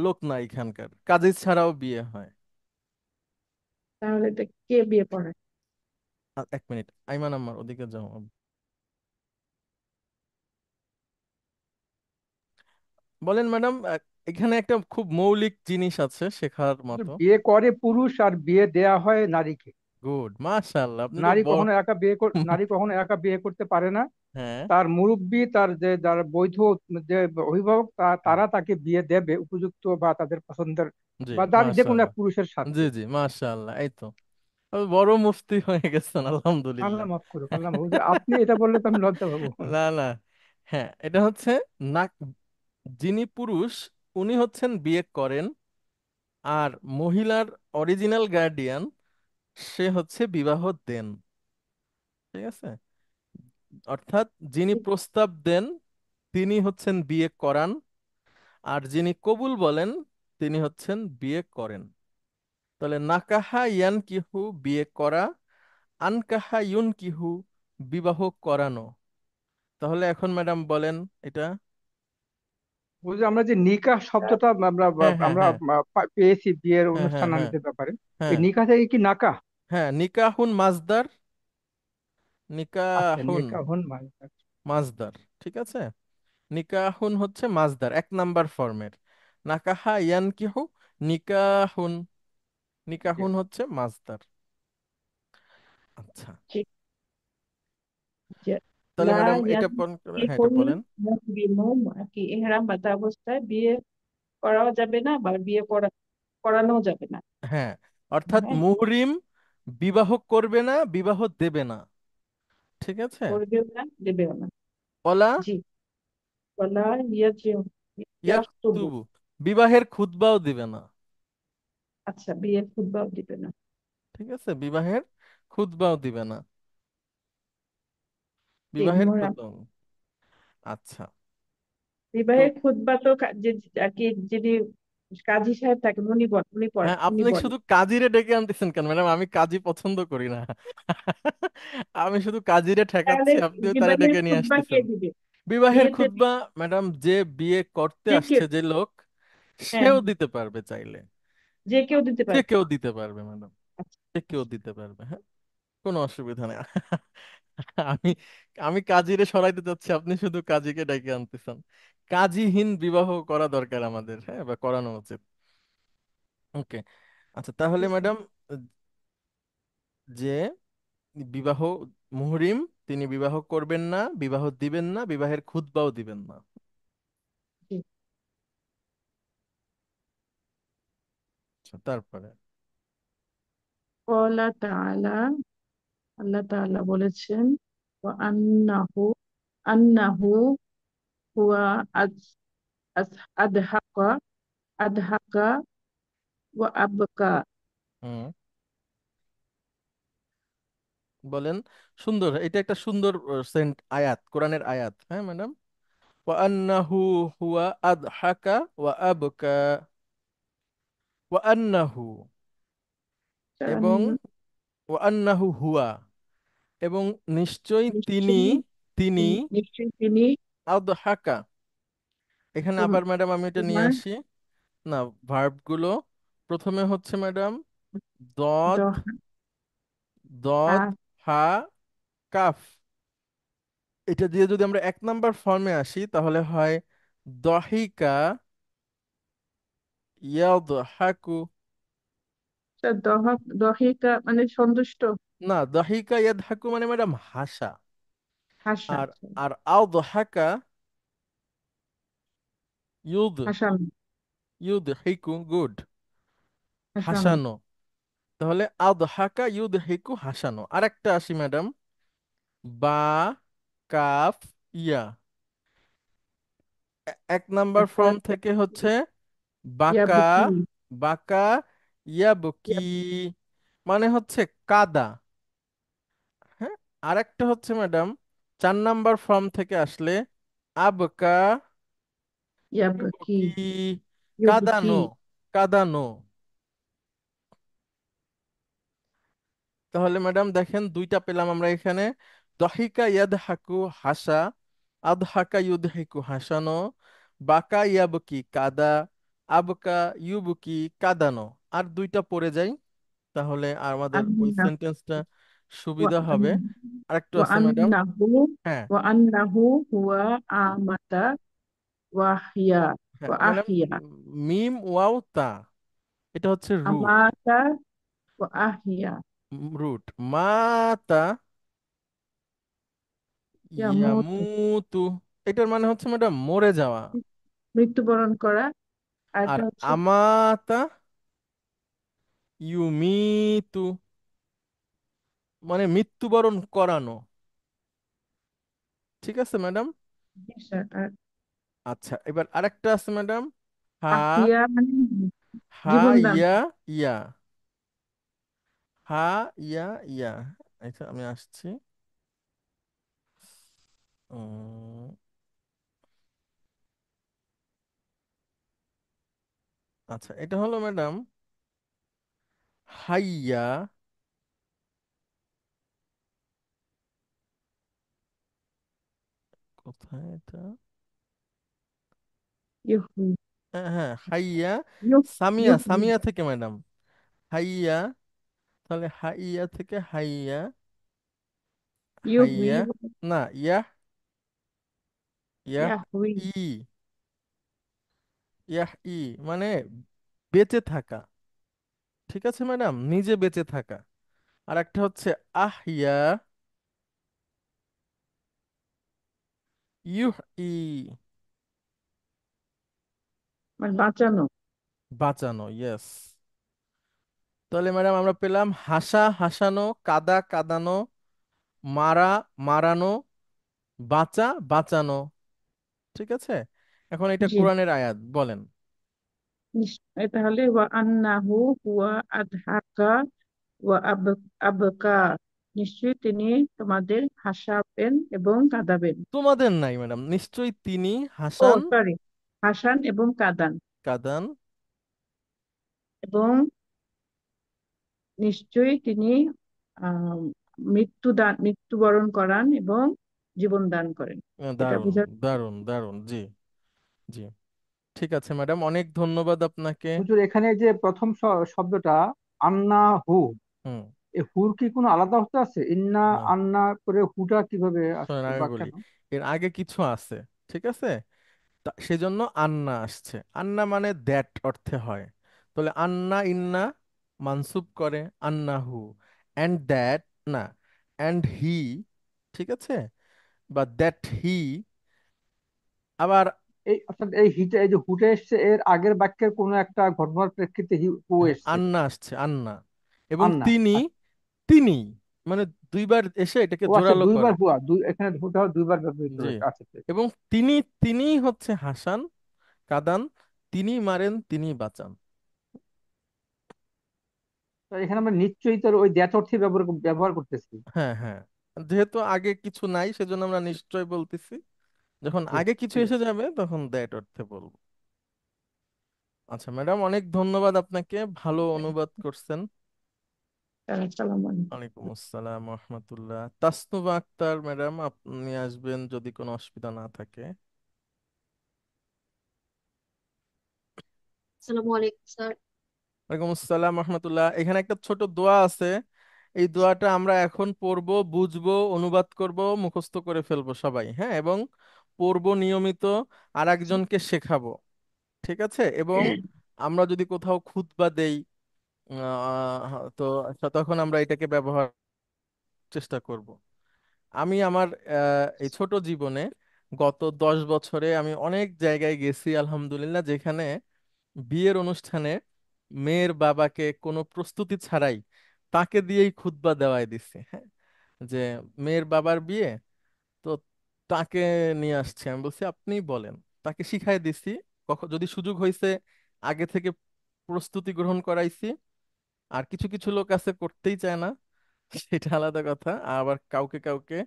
লোক নাই এখানকার, কাজী ছাড়াও বিয়ে হয়। তাহলে তো কে বিয়ে করায়? 1 মিনিট, আইমান আম্মার ওদিকে যাও। বলেন ম্যাডাম, এখানে একটা খুব মৌলিক জিনিস আছে শেখার মতো। বিয়ে করে পুরুষ আর বিয়ে দেয়া হয় নারীকে। গুড, মাশাআল্লাহ, আপনি তো বড়। নারী কখনো একা বিয়ে করতে পারে না। হ্যাঁ। তার মুরব্বি, তার যে যারা বৈধ যে অভিভাবক, তারা তাকে বিয়ে দেবে উপযুক্ত বা তাদের পছন্দের জি, বা তার যে কোনো এক মাশাআল্লাহ। পুরুষের জি, সাথে। জি, মাশাআল্লাহ, এই তো আপনি বড় মুফতি হয়ে গেছেন, আল্লাহ আলহামদুলিল্লাহ। মাফ করুক, আল্লাহ মাফ করুক। আপনি এটা বললে তো আমি লজ্জা পাবো। না, না। হ্যাঁ, এটা হচ্ছে না, যিনি পুরুষ উনি হচ্ছেন বিয়ে করেন, আর মহিলার অরিজিনাল গার্ডিয়ান সে হচ্ছে বিবাহ দেন। ঠিক আছে? অর্থাৎ যিনি প্রস্তাব দেন তিনি হচ্ছেন বিয়ে করান, আর যিনি কবুল বলেন তিনি হচ্ছেন বিয়ে করেন। তাহলে নাকাহা ইয়ান কিহু বিয়ে করা, আনকাহা ইউন কিহু বিবাহ করানো। তাহলে এখন ম্যাডাম বলেন এটা। বুঝলি, আমরা যে নিকাহ শব্দটা আমরা হ্যাঁ, হ্যাঁ, আমরা হ্যাঁ, পেয়েছি বিয়ের হ্যাঁ, অনুষ্ঠান হ্যাঁ, হ্যাঁ, আদিদের ব্যাপারে, এই হ্যাঁ, নিকাহ থেকে কি নাকাহ? হ্যাঁ, নিকাহুন মাজদার, আচ্ছা, নিকাহুন নিকাহুন মানে মাজদার। ঠিক আছে? নিকাহুন হচ্ছে মাজদার 1 নাম্বার ফর্মের। নাকাহা ইয়ান কিহু নিকাহুন, নিকাহুন হচ্ছে মাজদার। আচ্ছা, ঠিক যে তাহলে লা ম্যাডাম এটা হ্যাঁ, এটা ইয়ানকিহুল বলেন। মুহরিমু আর কি ইহরাম বাঁধা অবস্থায় বিয়ে করাও যাবে না বা বিয়ে করানো যাবে না। হ্যাঁ, অর্থাৎ হ্যাঁ, মুহরিম বিবাহ করবে না, বিবাহ দেবে না। ঠিক আছে? করবেও না দেবেও না। ওলা জি, ওয়ালা ইয়াখতুবু। ইয়াকতুবু, বিবাহের খুতবাও দিবে না। আচ্ছা, বিয়ের খুতবাও দিবে না। ঠিক আছে, বিবাহের খুতবাও দিবে না, ঠিক বিবাহের মোহরাম। খুতবাও। আচ্ছা। তো বিবাহের খুতবা তো যে আর কি যিনি কাজী সাহেব থাকেন উনি হ্যাঁ, উনি আপনি বলেন। শুধু কাজিরে ডেকে আনতেছেন কেন ম্যাডাম? আমি কাজী পছন্দ করি না। আমি শুধু কাজিরে তাহলে ঠেকাচ্ছি, আপনিও তারে বিবাহের ডেকে নিয়ে খুতবা কে আসতেছেন। দিবে? বিবাহের বিয়েতে খুতবা ম্যাডাম যে বিয়ে করতে যে কেউ, আসছে যে লোক, হ্যাঁ সেও হ্যাঁ, দিতে পারবে চাইলে। যে কেউ দিতে যে পারবে। কেউ দিতে পারবে ম্যাডাম, আচ্ছা যে কেউ আচ্ছা, দিতে পারবে, হ্যাঁ। কোনো অসুবিধা নেই। আমি আমি কাজীরে সরাইতে চাচ্ছি, আপনি শুধু কাজীকে ডেকে আনতেছেন। কাজীহীন বিবাহ করা দরকার আমাদের, হ্যাঁ, বা করানো উচিত। ওকে। আচ্ছা তাহলে ম্যাডাম, যে বিবাহ মুহরিম, তিনি বিবাহ করবেন না, বিবাহ দিবেন না, বিবাহের খুতবাও দিবেন না। জি। আচ্ছা, তারপরে ক্বালা তাআলা, আল্লাহ তাআলা বলেছেন, ওয়া আন্নাহু, আন্নাহু হুয়া আজ আদহাকা, আদহাকা ওয়া আবকা। হুম, বলেন। সুন্দর, এটা একটা সুন্দর সেন্ট আয়াত, কোরআনের আয়াত, হ্যাঁ ম্যাডাম। ওয়া আন্নাহু হুয়া আদহাকা ওয়া আবকা, ওয়া আন্নাহু, এবং ওয়া আন্নাহু হুয়া, এবং নিশ্চয়ই তিনি, নিশ্চয়ই তিনি নিশ্চয়ই তিনি আদহাকা। এখানে তোম- আবার ম্যাডাম আমি এটা নিয়ে তোমার আসি। না, ভার্ব গুলো প্রথমে হচ্ছে ম্যাডাম দদ, দহা, দদ, হা, কাফ। এটা দিয়ে যদি আমরা এক নাম্বার ফর্মে আসি তাহলে হয় দহিকা ইয়াদহাকু। দহিকা মানে সন্তুষ্ট, না, দহিকা ইয়াদহাকু মানে ম্যাডাম হাসা। হাসা, আর আর আদহাকা ইউদ, হাসানো, ইউদহিকু, গুড, হাসানো। হাসানো। তাহলে আদহাকা ইউদহিকু, হাসানো। আরেকটা আসি ম্যাডাম, বা, কাফ, ইয়া। এক নাম্বার একটা ফর্ম থেকে হচ্ছে বাকা, ইয়াবকি, বাকা ইয়াবকি, ইয়াব- মানে হচ্ছে কাদা, হ্যাঁ। আরেকটা হচ্ছে ম্যাডাম 4 নাম্বার ফর্ম থেকে আসলে আবকা ইয়াবকি, ইউবকি, ইউবকি। কাদানো, কাদানো। তাহলে ম্যাডাম দেখেন দুইটা পেলাম আমরা এখানে, দহিকা ইয়াদহাকু হাসা, আদহাকা ইউদহিকু হাসানো, বাকা ইয়াবকি কাদা, আবকা ইউবকি কাদানো। আর দুইটা পড়ে যাই, তাহলে আমাদের ওই আন্না সেন্টেন্সটা ওয়া সুবিধা আন হবে। আরেকটু ওয়া আছে ম্যাডাম। আন্নাহু হ্যাঁ, ওয়া আন্নাহু হুয়া আমাতা ওয়া হিয়া, হ্যাঁ ওয়া ম্যাডাম, আহিয়া, মিম ওয়াও তা, এটা হচ্ছে রুট, আমাতা ওয়া আহিয়া, রুট। মাতা ইয়ামুতু ইয়ামুতু, এটার মানে হচ্ছে ম্যাডাম মরে যাওয়া। মৃত্যুবরণ করা। আর আর একটা হচ্ছে আমাতা ইউমিতু, মানে মৃত্যুবরণ করানো। ঠিক আছে ম্যাডাম। আর আচ্ছা, এবার আরেকটা আছে ম্যাডাম, হা, আহিয়া মানে হা জীবন দান। ইয়া, ইয়া, হা ইয়া, ইয়া। আচ্ছা আমি আসছি। উম, আচ্ছা, এটা হলো ম্যাডাম হাইয়া, কোথায় এটা, ইউহু, হ্যাঁ হ্যাঁ, হাইয়া, ইউহ, সামিয়া, ইউহু, সামিয়া থেকে ম্যাডাম হাইয়া, তাহলে হাইয়া থেকে হাইয়া, ইউহু, হাইয়া, না ইয়াহ, ইয়াহ ইয়াহউই। ই, ইয়াহ ই, মানে বেঁচে থাকা। ঠিক আছে ম্যাডাম, নিজে বেঁচে থাকা। আর একটা হচ্ছে আহিয়া, ইউহ ই, মানে বাঁচানো। বাঁচানো, ইয়েস। তাহলে ম্যাডাম আমরা পেলাম হাসা, হাসানো, কাদা, কাদানো, মারা, মারানো, বাঁচা, বাঁচানো। ঠিক আছে। এখন এটা জি। কোরআনের আয়াত, বলেন। তাহলে ওয়া আন্নাহু হুয়া আদহাকা ওয়া আবকা, নিশ্চয়ই তিনি তোমাদের হাসাবেন এবং কাঁদাবেন। তোমাদের নাই ম্যাডাম, নিশ্চয়ই তিনি ও হাসান, সরি, হাসান এবং কাঁদান, কাদান। এবং নিশ্চয়ই তিনি আহ মৃত্যুবরণ করান এবং জীবন দান করেন। এটা দারুণ, বোঝা। দারুণ, দারুণ, জি, জি। ঠিক আছে ম্যাডাম, অনেক ধন্যবাদ আপনাকে। হুজুর, এখানে যে প্রথম শব্দটা আন্না হু, হুম, এই হুর কি কোনো আলাদা অর্থ আছে? ইন্না না, আন্না করে হুটা কিভাবে শোনেন আসছে আমি বা বলি, কেন? এর আগে কিছু আছে, ঠিক আছে? সেজন্য আন্না আসছে। আন্না মানে দ্যাট অর্থে হয়। তাহলে আন্না ইন্না মানসুব করে আন্নাহু, অ্যান্ড দ্যাট, না, অ্যান্ড হি, ঠিক আছে, বা দ্যাট হি। আবার এই অর্থাৎ এই হিটা, এই যে হুটে এসছে, এর আগের বাক্যের কোনো একটা ঘটনার প্রেক্ষিতে হু এসছে। আন্না আসছে, আন্না, এবং আন্না। তিনি, আচ্ছা। তিনি মানে দুইবার এসে এটাকে ও আচ্ছা, জোরালো দুইবার করে। হুয়া, দুই, এখানে হুটা দুইবার ব্যবহৃত জি, হয়েছে। আচ্ছা, ঠিক এবং তিনি, তিনি হচ্ছে হাসান, কাদান, তিনি মারেন, তিনি বাঁচান। তো এখানে আমরা নিশ্চয়ই তো ওই দ্যাট অর্থে ব্যবহার ব্যবহার করতেছি। হ্যাঁ, হ্যাঁ, যেহেতু আগে কিছু নাই সেজন্য আমরা নিশ্চয় বলতেছি। যখন ঠিক, আগে কিছু ঠিক এসে আছে। যাবে তখন দ্যাট অর্থে বলবো। আচ্ছা ম্যাডাম, অনেক ধন্যবাদ আপনাকে, ভালো অনুবাদ করছেন। আসসালামু আলাইকুম। ওয়ালাইকুম আসসালাম রহমতুল্লাহ। তাসনুবা আক্তার ম্যাডাম, আপনি আসবেন যদি কোনো অসুবিধা না থাকে। আসসালামু আলাইকুম স্যার। ওয়ালাইকুম আসসালাম রহমতুল্লাহ। এখানে একটা ছোট দোয়া আছে, এই দোয়াটা আমরা এখন পড়বো, বুঝবো, অনুবাদ করব, মুখস্থ করে ফেলবো সবাই, হ্যাঁ, এবং পড়বো নিয়মিত, আর একজনকে শেখাবো, ঠিক আছে? এবং আমরা যদি কোথাও খুতবা দেই, তো তখন আমরা এটাকে ব্যবহার চেষ্টা করব। আমি আমার এই ছোট জীবনে গত 10 বছরে আমি অনেক জায়গায় গেছি আলহামদুলিল্লাহ, যেখানে বিয়ের অনুষ্ঠানে মেয়ের বাবাকে কোনো প্রস্তুতি ছাড়াই তাকে দিয়েই খুতবা দেওয়াই দিছি, হ্যাঁ, যে মেয়ের বাবার বিয়ে, তো তাকে নিয়ে আসছি, আমি বলছি আপনি বলেন, তাকে শিখাই দিছি। কখন যদি সুযোগ হয়েছে আগে থেকে প্রস্তুতি গ্রহণ করাইছি। আর কিছু কিছু লোক আছে করতেই চায় না, সেটা আলাদা কথা। আবার কাউকে কাউকে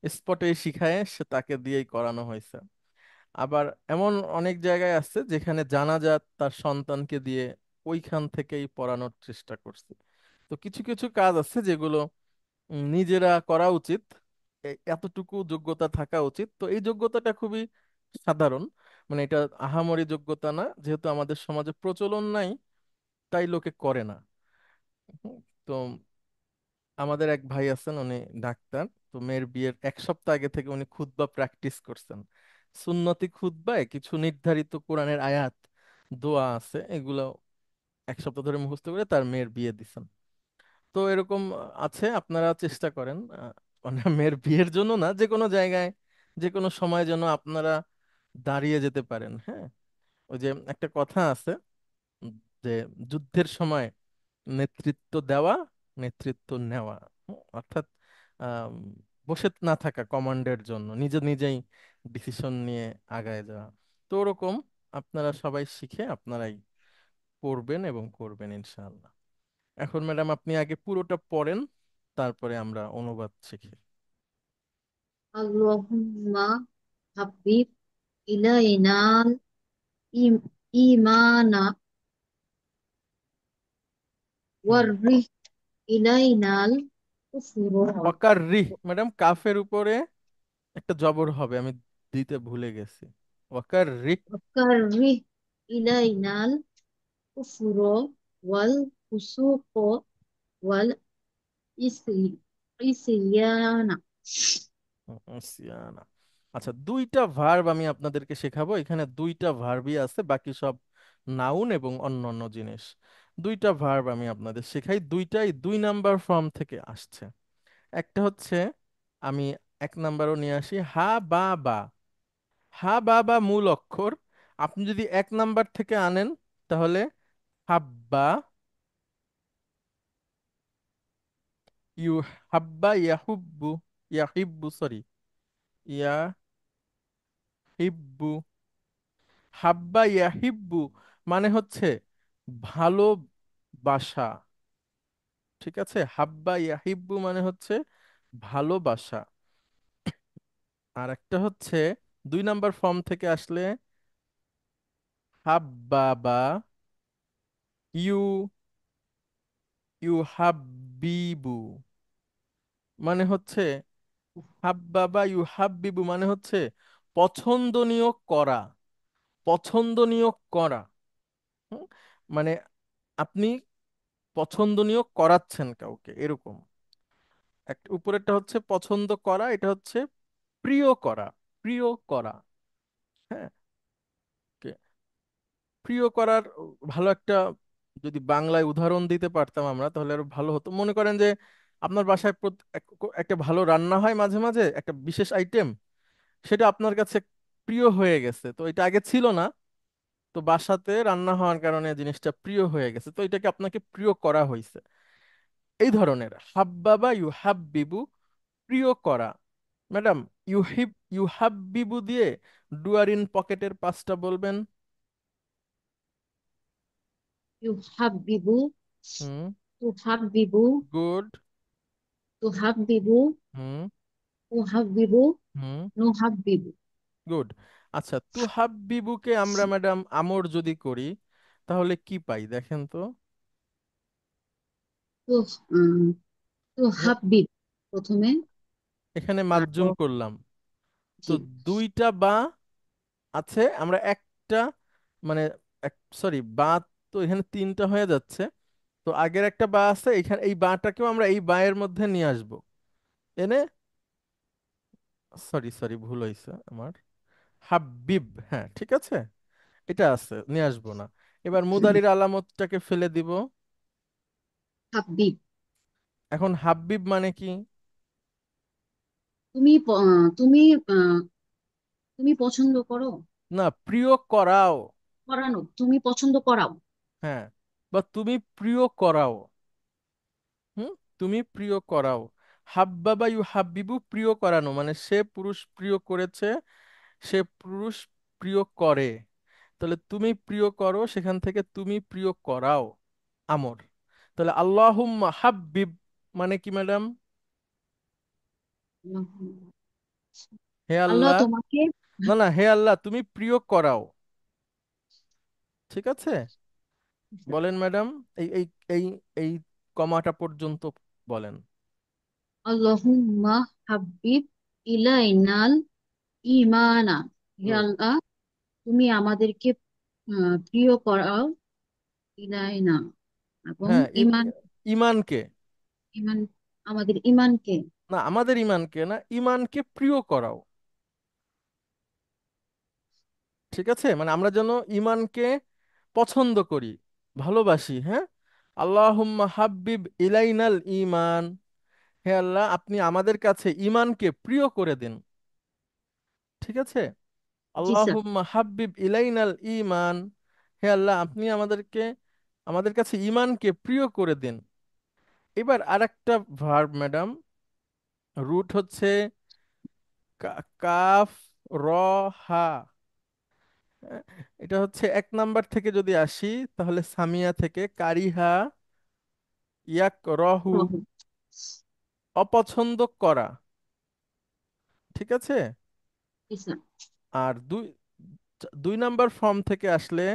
স্পটে শিখায় সে তাকে দিয়েই করানো হয়েছে। আবার এমন অনেক জায়গায় আছে যেখানে জানাজাত তার সন্তানকে দিয়ে ওইখান থেকেই পড়ানোর চেষ্টা করছে। তো কিছু কিছু কাজ আছে যেগুলো নিজেরা করা উচিত, এতটুকু যোগ্যতা থাকা উচিত। তো এই যোগ্যতাটা খুবই সাধারণ, মানে এটা আহামরি যোগ্যতা না, যেহেতু আমাদের সমাজে প্রচলন নাই তাই লোকে করে না। হুম, তো আমাদের এক ভাই আছেন, উনি ডাক্তার। তো মেয়ের বিয়ের 1 সপ্তাহ আগে থেকে উনি খুতবা প্র্যাকটিস করছেন। সুন্নতি খুতবায় কিছু নির্ধারিত কোরআনের আয়াত, দোয়া আছে, এগুলো 1 সপ্তাহ ধরে মুখস্থ করে তার মেয়ের বিয়ে দিছেন। তো এরকম আছে, আপনারা চেষ্টা করেন, মানে মেয়ের বিয়ের জন্য না, যে কোনো জায়গায় যে কোনো সময় যেন আপনারা দাঁড়িয়ে যেতে পারেন, হ্যাঁ। ওই যে একটা কথা আছে, উম, যে যুদ্ধের সময় নেতৃত্ব দেওয়া, নেতৃত্ব নেওয়া, অর্থাৎ আম, বসে না থাকা কমান্ডের জন্য, নিজে নিজেই ডিসিশন নিয়ে আগায় যাওয়া। তো ওরকম আপনারা সবাই শিখে আপনারাই পড়বেন এবং করবেন ইনশাআল্লাহ। এখন ম্যাডাম আপনি আগে পুরোটা পড়েন, তারপরে আমরা অনুবাদ শিখি। আল্লাহুম্মা হাবিব ইলাইনাল ইমানা হুম। ওয়াররিহ ইলাইনাল কুফুরা ওয়াকার রিহ ম্যাডাম, কাফের উপরে একটা জবর হবে, আমি দিতে ভুলে গেছি। ওয়াকার রিহ। ওয়াকাররিহ ইলাইনাল কুফুরা ওয়াল ফুসুক ওয়াল ইসি ইসিয়ানা। সিয়ানা। আচ্ছা, 2টা ভার্ব আমি আপনাদেরকে শেখাবো। এখানে 2টা ভার্বই আছে, বাকি সব নাউন এবং অন্যান্য জিনিস। 2টা ভার্ব আমি আপনাদের শেখাই, দুইটাই 2 নাম্বার ফর্ম থেকে আসছে। একটা হচ্ছে, আমি 1 নাম্বারও নিয়ে আসি, হা বা বা। হা বা বা মূল অক্ষর, আপনি যদি 1 নাম্বার থেকে আনেন তাহলে হাব্বা, ইউ হাব্বা, ইয়াহুব্বু, ইয়াহিব্বু, সরি, ইয়াহিব্বু। হাব্বা ইয়াহিব্বু মানে হচ্ছে ভালোবাসা, ঠিক আছে? হাব্বা ইয়াহিব্বু মানে হচ্ছে ভালোবাসা। আর একটা হচ্ছে 2 নাম্বার ফর্ম থেকে আসলে হাব্বাবা, ইউ ইউ হাব্বিবু মানে হচ্ছে, হাব্বাবা ইউ হাব্বিবু মানে হচ্ছে পছন্দনীয় করা, পছন্দনীয় করা। হুম? মানে আপনি পছন্দনীয় করাচ্ছেন কাউকে, এরকম। একটা উপরেরটা হচ্ছে পছন্দ করা, এটা হচ্ছে প্রিয় করা। প্রিয় করা, হ্যাঁ। কে- প্রিয় করার ভালো একটা, যদি বাংলায় উদাহরণ দিতে পারতাম আমরা তাহলে আরো ভালো হতো। মনে করেন যে আপনার বাসায় একটা ভালো রান্না হয় মাঝে মাঝে, একটা বিশেষ আইটেম, সেটা আপনার কাছে প্রিয় হয়ে গেছে। তো এটা আগে ছিল না, তো বাসাতে রান্না হওয়ার কারণে জিনিসটা প্রিয় হয়ে গেছে, তো এটাকে আপনাকে প্রিয় করা হয়েছে। এই ধরনের হাব্বাবা ইউহাব্বিবু, প্রিয় করা। ম্যাডাম, ইউহাব্বিবু দিয়ে ডুয়ার ইন পকেটের পাঁচটা বলবেন। ইউহাব্বিবু, হুম। তুহাব্বিবু, গুড। তুহাব্বিবু, হুম। উহাব্বিবু, হুম। নুহাব্বিবু। গুড। আচ্ছা, তুহাব্বিবুকে আমরা ম্যাডাম আমর যদি করি তাহলে কি পাই দেখেন তো। তো তুহাব্বিব প্রথমে, এখানে মাজ্জুম তারপর করলাম, তো জি, দুইটা বা আছে, আমরা একটা, মানে সরি, বা, তো এখানে তিনটা হয়ে যাচ্ছে। তো আগের একটা বা আছে, এখানে এই বাটাকেও আমরা এই বায়ের মধ্যে নিয়ে আসবো, এনে, সরি সরি ভুল হয়েছে আমার, হাব্বিব, হ্যাঁ ঠিক আছে, এটা আছে, নিয়ে আসবো না। এবার মুদারির আলামতটাকে ফেলে দিব। হাব্বিব। এখন হাব্বিব মানে কি? তুমি আহ, তুমি পছন্দ করো, না, প্রিয় করাও। করানো, তুমি পছন্দ করাও। হ্যাঁ, বা তুমি প্রিয় করাও। হুম, তুমি প্রিয় করাও। হাব্বাবা ইউ হাব্বিবু, প্রিয় করানো, মানে সে পুরুষ প্রিয় করেছে, সে পুরুষ প্রিয় করে। তাহলে তুমি প্রিয় করো, সেখান থেকে তুমি প্রিয় করাও, আমর। তাহলে আল্লাহুম্মা হাব্বিব মানে কি ম্যাডাম? হে আল্লাহ আল্লাহ, তোমাকে, না না, হে আল্লাহ তুমি প্রিয় করাও। ঠিক আছে, বলেন ম্যাডাম, এই এই এই এই কমাটা পর্যন্ত বলেন। আল্লাহুম্মা হাব্বিব ইলাইনাল ইমানা। হে গুড। আল্লাহ, তুমি আমাদেরকে প্রিয় করাও, ইলাইনা, এবং হ্যাঁ, ইমান, ইমানকে, ইমান, আমাদের ইমানকে। না আমাদের ইমানকে না, ইমানকে প্রিয় করাও। ঠিক আছে, মানে আমরা যেন ইমানকে পছন্দ করি, ভালোবাসি, হ্যাঁ। আল্লাহুম্মা হাব্বিব ইলাইনাল ইমান, হে আল্লাহ আপনি আমাদের কাছে ইমানকে প্রিয় করে দিন। ঠিক আছে, জি স্যার। আল্লাহুম্মা হাব্বিব ইলাইনাল ইমান, হে আল্লাহ আপনি আমাদের কাছে ইমানকে প্রিয় করে দিন। এবার আরেকটা ভার্ব ম্যাডাম, রুট হচ্ছে কাফ র হা। হ্যাঁ, এটা হচ্ছে এক নাম্বার থেকে যদি আসি তাহলে সামিয়া থেকে কারিহা ইয়াক রহু, রহ, অপছন্দ করা। ঠিক আছে, জি স্যার। আর দুই নাম্বার ফর্ম থেকে আসলে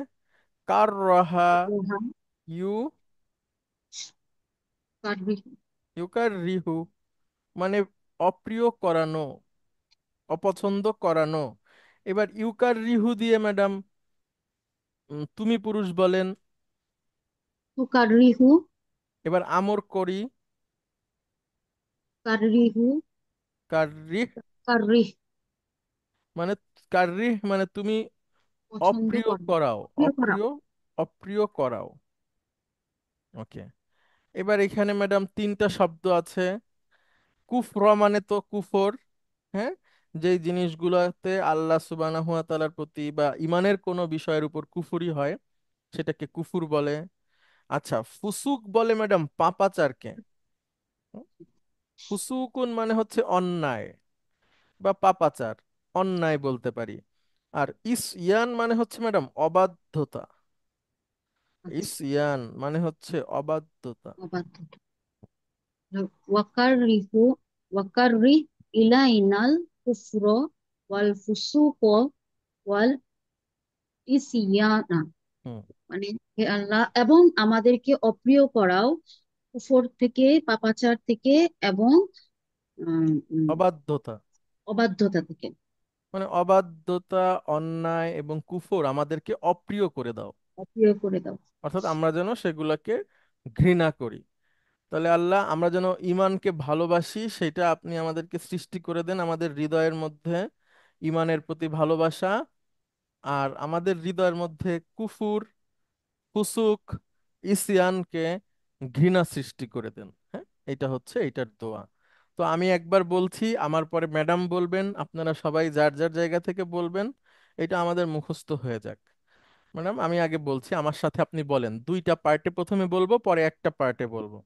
কার রহা রহা, ইউ, কারবি, ইউকার রিহু, মানে অপ্রিয় করানো, অপছন্দ করানো। এবার ইউকার রিহু দিয়ে ম্যাডাম তুমি পুরুষ বলেন। তুকারিহু, এবার আমর করি, কারিহু, কার্রিহ, কারিহ, মানে কার্রিহ মানে তুমি পছন্দ অপ্রিয় করো, করাও, প্রিয় করাও। অপ্রিয়, অপ্রিয় করাও। ওকে, এবার এখানে ম্যাডাম তিনটা শব্দ আছে। কুফর মানে তো কুফর, হ্যাঁ, যেই জিনিসগুলোতে আল্লাহ সুবহানাহু ওয়া তাআলার প্রতি বা ইমানের কোনো বিষয়ের উপর কুফরি হয় সেটাকে কুফুর বলে। আচ্ছা, ফুসুক বলে ম্যাডাম পাপাচারকে। হুম? ফুসুকুন মানে হচ্ছে অন্যায় বা পাপাচার, অন্যায় বলতে পারি। আর ইসয়ান মানে হচ্ছে ম্যাডাম অবাধ্যতা। আচ্ছা, ইসয়ান মানে হচ্ছে অবাধ্যতা। অবাধ্য। ওয়াকারিহু, ওয়াকারি ইলাইনাল কুফর ওয়াল ফুসুক ওয়াল ইসিয়ানা। হুম, মানে হে আল্লাহ, এবং আমাদেরকে অপ্রিয় করাও, কুফর থেকে, পাপাচার থেকে, এবং উম, উম, অবাধ্যতা, অবাধ্যতা থেকে। মানে অবাধ্যতা, অন্যায় এবং কুফর আমাদেরকে অপ্রিয় করে দাও, অপ্রিয় করে দাও। অর্থাৎ আমরা যেন সেগুলোকে ঘৃণা করি। তাহলে আল্লাহ, আমরা যেন ইমানকে ভালোবাসি সেটা আপনি আমাদেরকে সৃষ্টি করে দেন, আমাদের হৃদয়ের মধ্যে ইমানের প্রতি ভালোবাসা, আর আমাদের হৃদয়ের মধ্যে কুফুর, ফুসুক, ইসিয়ানকে ঘৃণা সৃষ্টি করে দেন। হ্যাঁ, এটা হচ্ছে এইটার দোয়া। তো আমি একবার বলছি, আমার পরে ম্যাডাম বলবেন, আপনারা সবাই যার যার জায়গা থেকে বলবেন, এটা আমাদের মুখস্থ হয়ে যাক। ম্যাডাম আমি আগে বলছি, আমার সাথে আপনি বলেন, দুইটা পার্টে প্রথমে বলবো, পরে একটা পার্টে বলবো।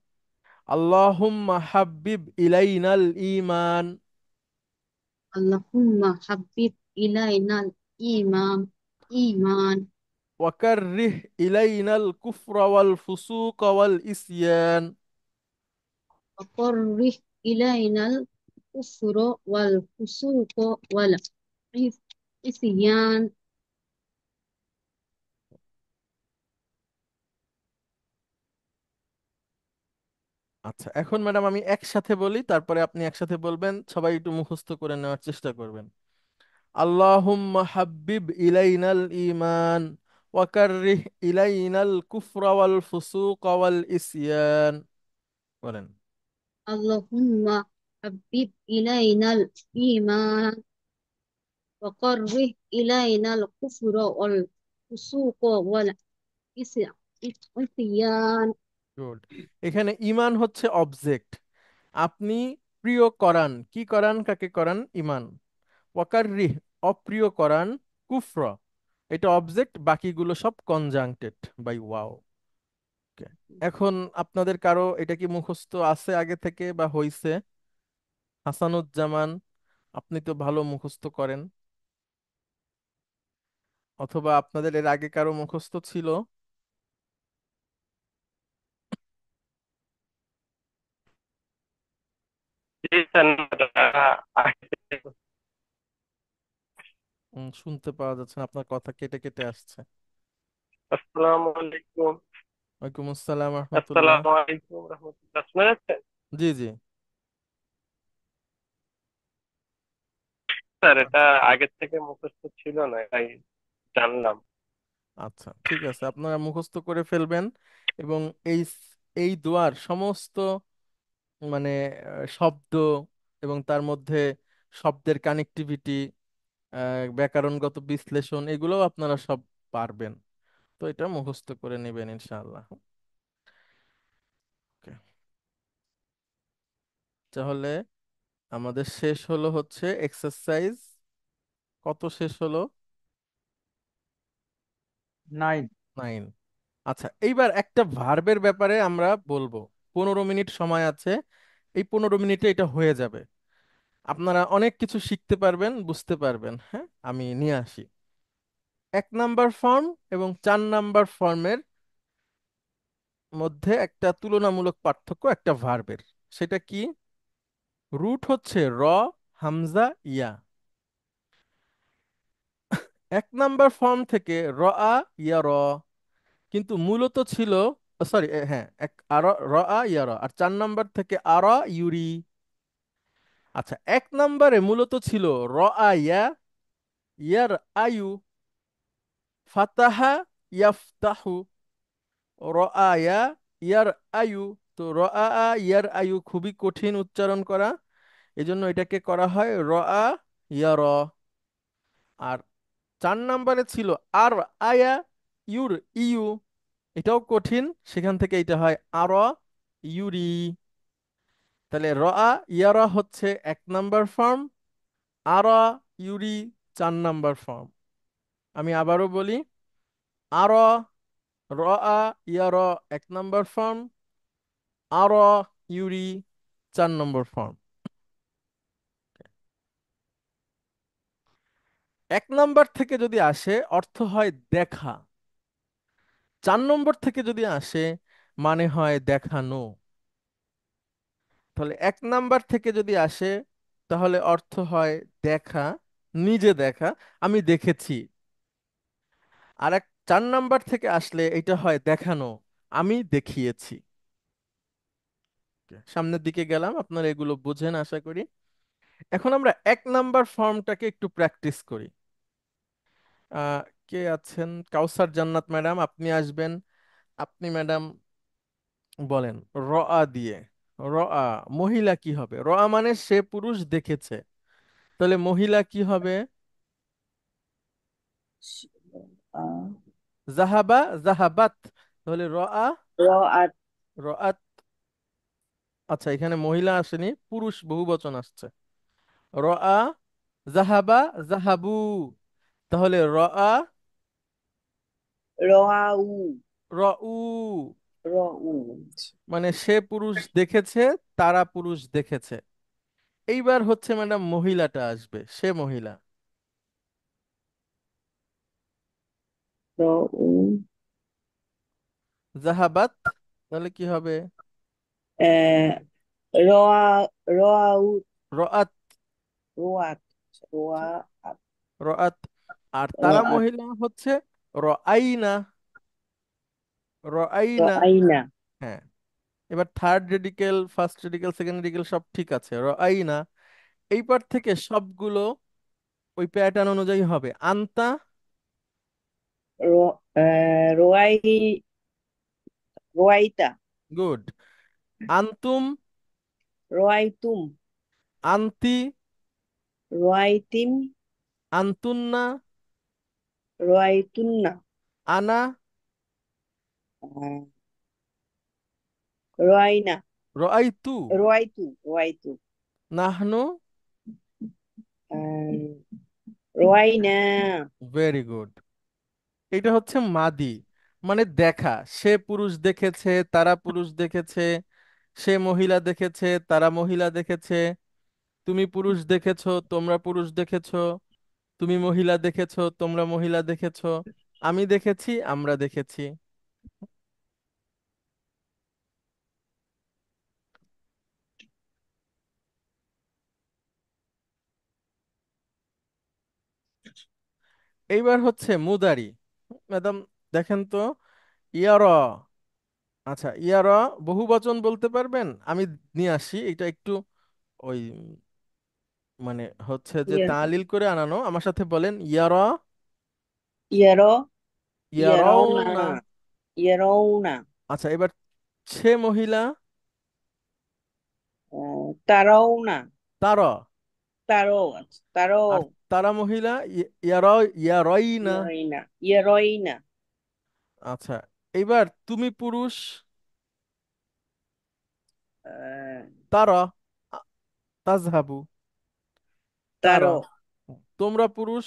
আল্লাহুম্মা হাব্বিব ইলাইনাল ঈমান আল্লাহুম্মা হাব্বিব ইলাইনাল ঈমান ঈমান ওয়া কাররিহ ইলাইনাল কুফরা ওয়াল ফুসুক ওয়াল ইসয়ান। ওয়া কাররিহ ইলাইনাল কুফরা ওয়াল ফুসুক ওয়াল ইসয়ান। আচ্ছা, এখন ম্যাডাম আমি একসাথে বলি, তারপরে আপনি একসাথে বলবেন, সবাই একটু মুখস্থ করে নেওয়ার চেষ্টা করবেন। আল্লাহুম্মা হাব্বিব ইলাইনাল ঈমান ওয়া কাররিহ ইলাইনাল কুফরা ওয়াল ফুসুক ওয়াল ইসয়ান। বলেন। আল্লাহুম্মা হাব্বিব ইলাইনাল ঈমান ওয়া কাররিহ ইলাইনাল কুফরা ওয়াল ফুসুক ওয়াল ইসয়ান। গুড। এখানে ইমান হচ্ছে অবজেক্ট, আপনি প্রিয় করান, কি করান, কাকে করান, ইমান। ওয়াকাররিহ, অপ্রিয় করান, কুফর, এটা অবজেক্ট, বাকিগুলো সব কনজাংটেড বাই ওয়াও। এখন আপনাদের কারো এটা কি মুখস্থ আছে আগে থেকে বা হইছে? হাসানুজ্জামান, আপনি তো ভালো মুখস্থ করেন, অথবা আপনাদের এর আগে কারো মুখস্থ ছিল? জি স্যার। শুনতে পাওয়া যাচ্ছে না, আপনার কথা কেটে কেটে আসছে। আসসালামু আলাইকুম। ওয়ালাইকুম আসসালাম রহমতুল্লাহ। আসসালামু আলাইকুম রহমতুল্লাহ, শোনা যাচ্ছে? জি জি। স্যার এটা আচ্ছা আগের থেকে মুখস্থ ছিল না, তাই জানলাম। আচ্ছা, ঠিক আছে, আপনারা মুখস্থ করে ফেলবেন। এবং এই এই দোয়ার সমস্ত মানে শব্দ, এবং তার মধ্যে শব্দের কানেক্টিভিটি, ব্যাকরণগত বিশ্লেষণ, এগুলোও আপনারা সব পারবেন। তো এটা মুখস্থ করে নেবেন ইনশাআল্লাহ। Okay, তাহলে আমাদের শেষ হলো হচ্ছে এক্সারসাইজ, কত শেষ হলো? 9। 9। আচ্ছা, এইবার একটা ভার্বের ব্যাপারে আমরা বলবো, 15 মিনিট সময় আছে, এই 15 মিনিটে এটা হয়ে যাবে, আপনারা অনেক কিছু শিখতে পারবেন, বুঝতে পারবেন। হ্যাঁ, আমি নিয়ে আসি 1 নাম্বার ফর্ম এবং 4 নাম্বার ফর্মের মধ্যে একটা তুলনামূলক পার্থক্য একটা ভার্বের। সেটা কি? রুট হচ্ছে র, হামজা, ইয়া। 1 নাম্বার ফর্ম থেকে র আ ইয়া র, কিন্তু মূলত ছিল, সরি, হ্যাঁ, আর র আ ইয়া র, আর 4 নাম্বার থেকে আর ইউরি। আচ্ছা, 1 নাম্বারে মূলত ছিল র আ ইয়া, ইয়ার আয়ু, ফাতাহা, ইয়াফতাহু, রআয়া, ইয়ার আয়ু। তো রআ ইয়ার আয়ু খুবই কঠিন উচ্চারণ করা, এজন্য এটাকে করা হয় রআ ইয়ার। আর 4 নাম্বারে ছিল আর আয়া ইউর ইউ, এটাও কঠিন, সেখান থেকে এটা হয় আর ইউরি। তাহলে রআ ইয়ার হচ্ছে 1 নাম্বার ফর্ম, আর ইউরি 4 নাম্বার ফর্ম। আমি আবারও বলি, আর রআ ইয়ার 1 নাম্বার ফর্ম, আর ইউরি 4 নম্বর ফর্ম। 1 নাম্বার থেকে যদি আসে অর্থ হয় দেখা, 4 নম্বর থেকে যদি আসে মানে হয় দেখানো। তাহলে 1 নাম্বার থেকে যদি আসে তাহলে অর্থ হয় দেখা, নিজে দেখা, আমি দেখেছি। আর 4 নাম্বার থেকে আসলে এটা হয় দেখানো, আমি দেখিয়েছি। সামনের দিকে গেলাম, আপনারা এগুলো বুঝেন আশা করি। এখন আমরা 1 নাম্বার ফর্মটাকে একটু প্র্যাকটিস করি। আহ, কে আছেন? কাউসার জান্নাত ম্যাডাম, আপনি আসবেন। আপনি ম্যাডাম বলেন রআ দিয়ে। রআ, মহিলা কি হবে? রআ মানে সে পুরুষ দেখেছে, তাহলে মহিলা কি হবে? আহ, জাহাবা, জাহাবাত, তাহলে রআ, র আর রআত। আচ্ছা, এখানে মহিলা আসেনি, পুরুষ বহুবচন আসছে। রআ, জাহাবা, জাহাবু, তাহলে রআ, র আ উ রউ, র উ মানে সে পুরুষ দেখেছে, তারা পুরুষ দেখেছে। এইবার হচ্ছে ম্যাডাম মহিলাটা আসবে, সে মহিলা। র উ জাহাবাত, তাহলে কি হবে? আহ, র আ র আ উ রআত, রোয়াত রোয়াত রআত। আর তারা রোয়াত মহিলা হচ্ছে রআইনা, রআইনা। আইনা হ্যাঁ, এবার third radical, first radical, second radical সব ঠিক আছে, রআইনা। এইবার থেকে সবগুলো ওই প্যাটার্ন অনুযায়ী হবে। আনতা, রো রোয়াই রোয়াইতা গুড। আনতুম, রোয়াইতুম আনতি, রোয়াইতিম আনতুন্না, রোয়াইতুন্না আনা, আহ, রোয়াইনা রআইতু, রোয়াইতু নাহনু। আহ, রোয়াইনা ভেরি গুড। এটা হচ্ছে মাদি, মানে দেখা। সে পুরুষ দেখেছে, তারা পুরুষ দেখেছে, সে মহিলা দেখেছে, তারা মহিলা দেখেছে, তুমি পুরুষ দেখেছো, তোমরা পুরুষ দেখেছো, তুমি মহিলা দেখেছো, তোমরা মহিলা দেখেছো, আমি দেখেছি, আমরা দেখেছি। এইবার হচ্ছে মুদারি। ম্যাডাম দেখেন তো, ইয়ার, আচ্ছা ইয়ার বহু বচন বলতে পারবেন? আমি নিয়ে আসি এটা একটু, ওই মানে হচ্ছে যে ইয়া তালিল করে আনানো। আমার সাথে বলেন ইয়ার, ইয়ারো ইয়ারোনা ইয়ারাউনা। ইয়ারোনা আচ্ছা, এবার সে মহিলা, তারাওনা তারা। তারো আর তারা মহিলা, ইয়ার, ইয়ারইনা। ইয়ারোইনা আচ্ছা, এইবার তুমি পুরুষ, আহ, তারা, তাজহাবু, তারা। তারো তোমরা পুরুষ,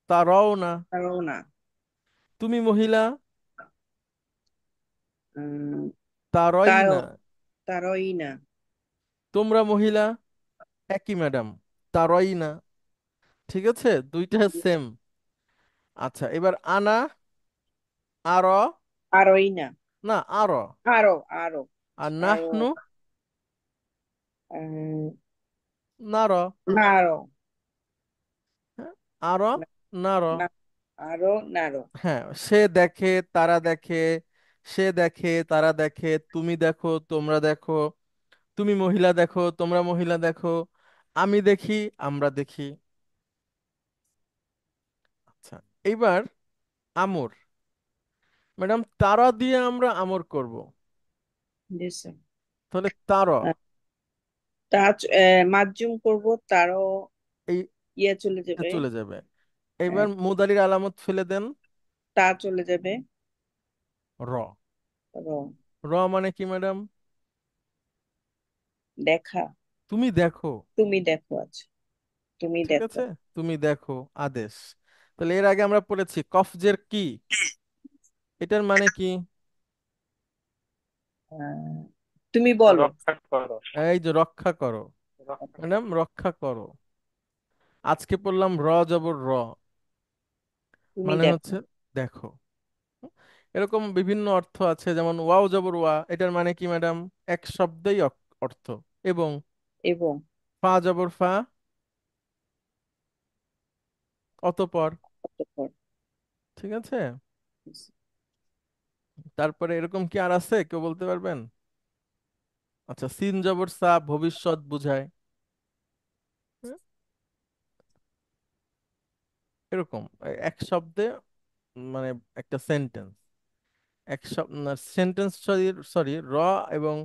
তারাও না। তারোনা তুমি মহিলা, উম, তারই তারো না। তারোইনা তোমরা মহিলা, একই ম্যাডাম, তারই না। ঠিক আছে, দুইটা সেম। আচ্ছা, এবার আনা, আর, আরোইনা না আর, আরো আরো আর আরো নাহনু, আহ, নার। নারো হ্যাঁ, আর, না নার। না, আরো নারো হ্যাঁ, সে দেখে, তারা দেখে, সে দেখে, তারা দেখে, তুমি দেখো, তোমরা দেখো, তুমি মহিলা দেখো, তোমরা মহিলা দেখো, আমি দেখি, আমরা দেখি। আচ্ছা, এইবার আমর। ম্যাডাম তারা দিয়ে আমরা আমর করব, দিছে তাহলে তারা, মাজ্জুম করব তারও এই ইয়ে চলে এটা যাবে চলে যাবে। আহ, এইবার মুদারির আলামত ফেলে দেন। তা চলে যাবে র, র র মানে কি ম্যাডাম? দেখা তুমি দেখো। তুমি দেখো আছে তুমি ঠিক দেখো আছে, তুমি দেখো, আদেশ। তাহলে এর আগে আমরা পড়েছি কফজের কি, এটার মানে কি? আহ, তুমি বলো রক্ষা করো। এই যে রক্ষা করো, রক্ষা ম্যাডাম রক্ষা করো। আজকে পড়লাম র জবর র, তুমি মানে দেখো হচ্ছে দেখো। এরকম বিভিন্ন অর্থ আছে, যেমন ওয়াও জবর ওয়া, এটার মানে কি ম্যাডাম? এক শব্দেই অর্থ। এবং এবং ফা জবর ফা, অতঃপর। অতঃপর ঠিক আছে, তারপরে এরকম কি আর আছে, কেউ বলতে পারবেন? আচ্ছা, সিন জবর সা, ভবিষ্যৎ বুঝায়। হ্যাঁ, এরকম এক শব্দে, মানে একটা সেন্টেন্স। এক সেন্টেন্স, সরি সরি, র এবং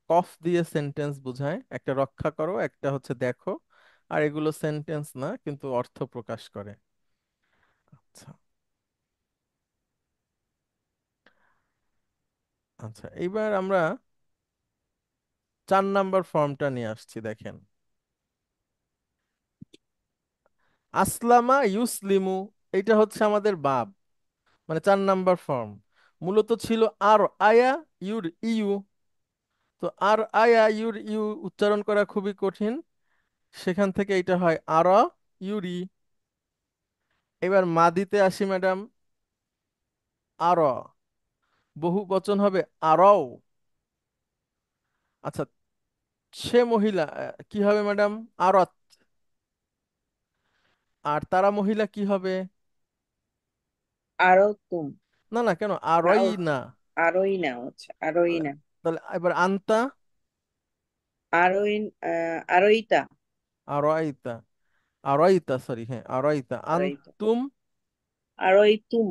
কফ দিয়ে সেন্টেন্স বোঝায়। একটা রক্ষা করো, একটা হচ্ছে দেখো। আর এগুলো সেন্টেন্স না, কিন্তু অর্থ প্রকাশ করে। আচ্ছা। আচ্ছা, এইবার আমরা 4 নাম্বার ফর্মটা নিয়ে আসছি, দেখেন। আসলামা ইউসলিমু, এটা হচ্ছে আমাদের বাব, মানে 4 নাম্বার ফর্ম। মূলত ছিল আর আয়া ইউর ইউ। তো আর আয়া ইউর ইউ উচ্চারণ করা খুবই কঠিন, সেখান থেকে এটা হয় আর ইউরি। এবার মাদিতে আসি ম্যাডাম। আর বহু বচন হবে আরও। আচ্ছা, সে মহিলা কি হবে ম্যাডাম? আরত। আর তারা মহিলা কি হবে? আরো তুম। না না, কেন না, আরই না? আরোই না হচ্ছে, আরোই না। তাহলে এবার আনতা। আরোই, আরোইতা। আরয়তা। আরয়তা, সরি, হ্যাঁ আরয়তা। আরোইতা। আনতুম। আরোই তুম।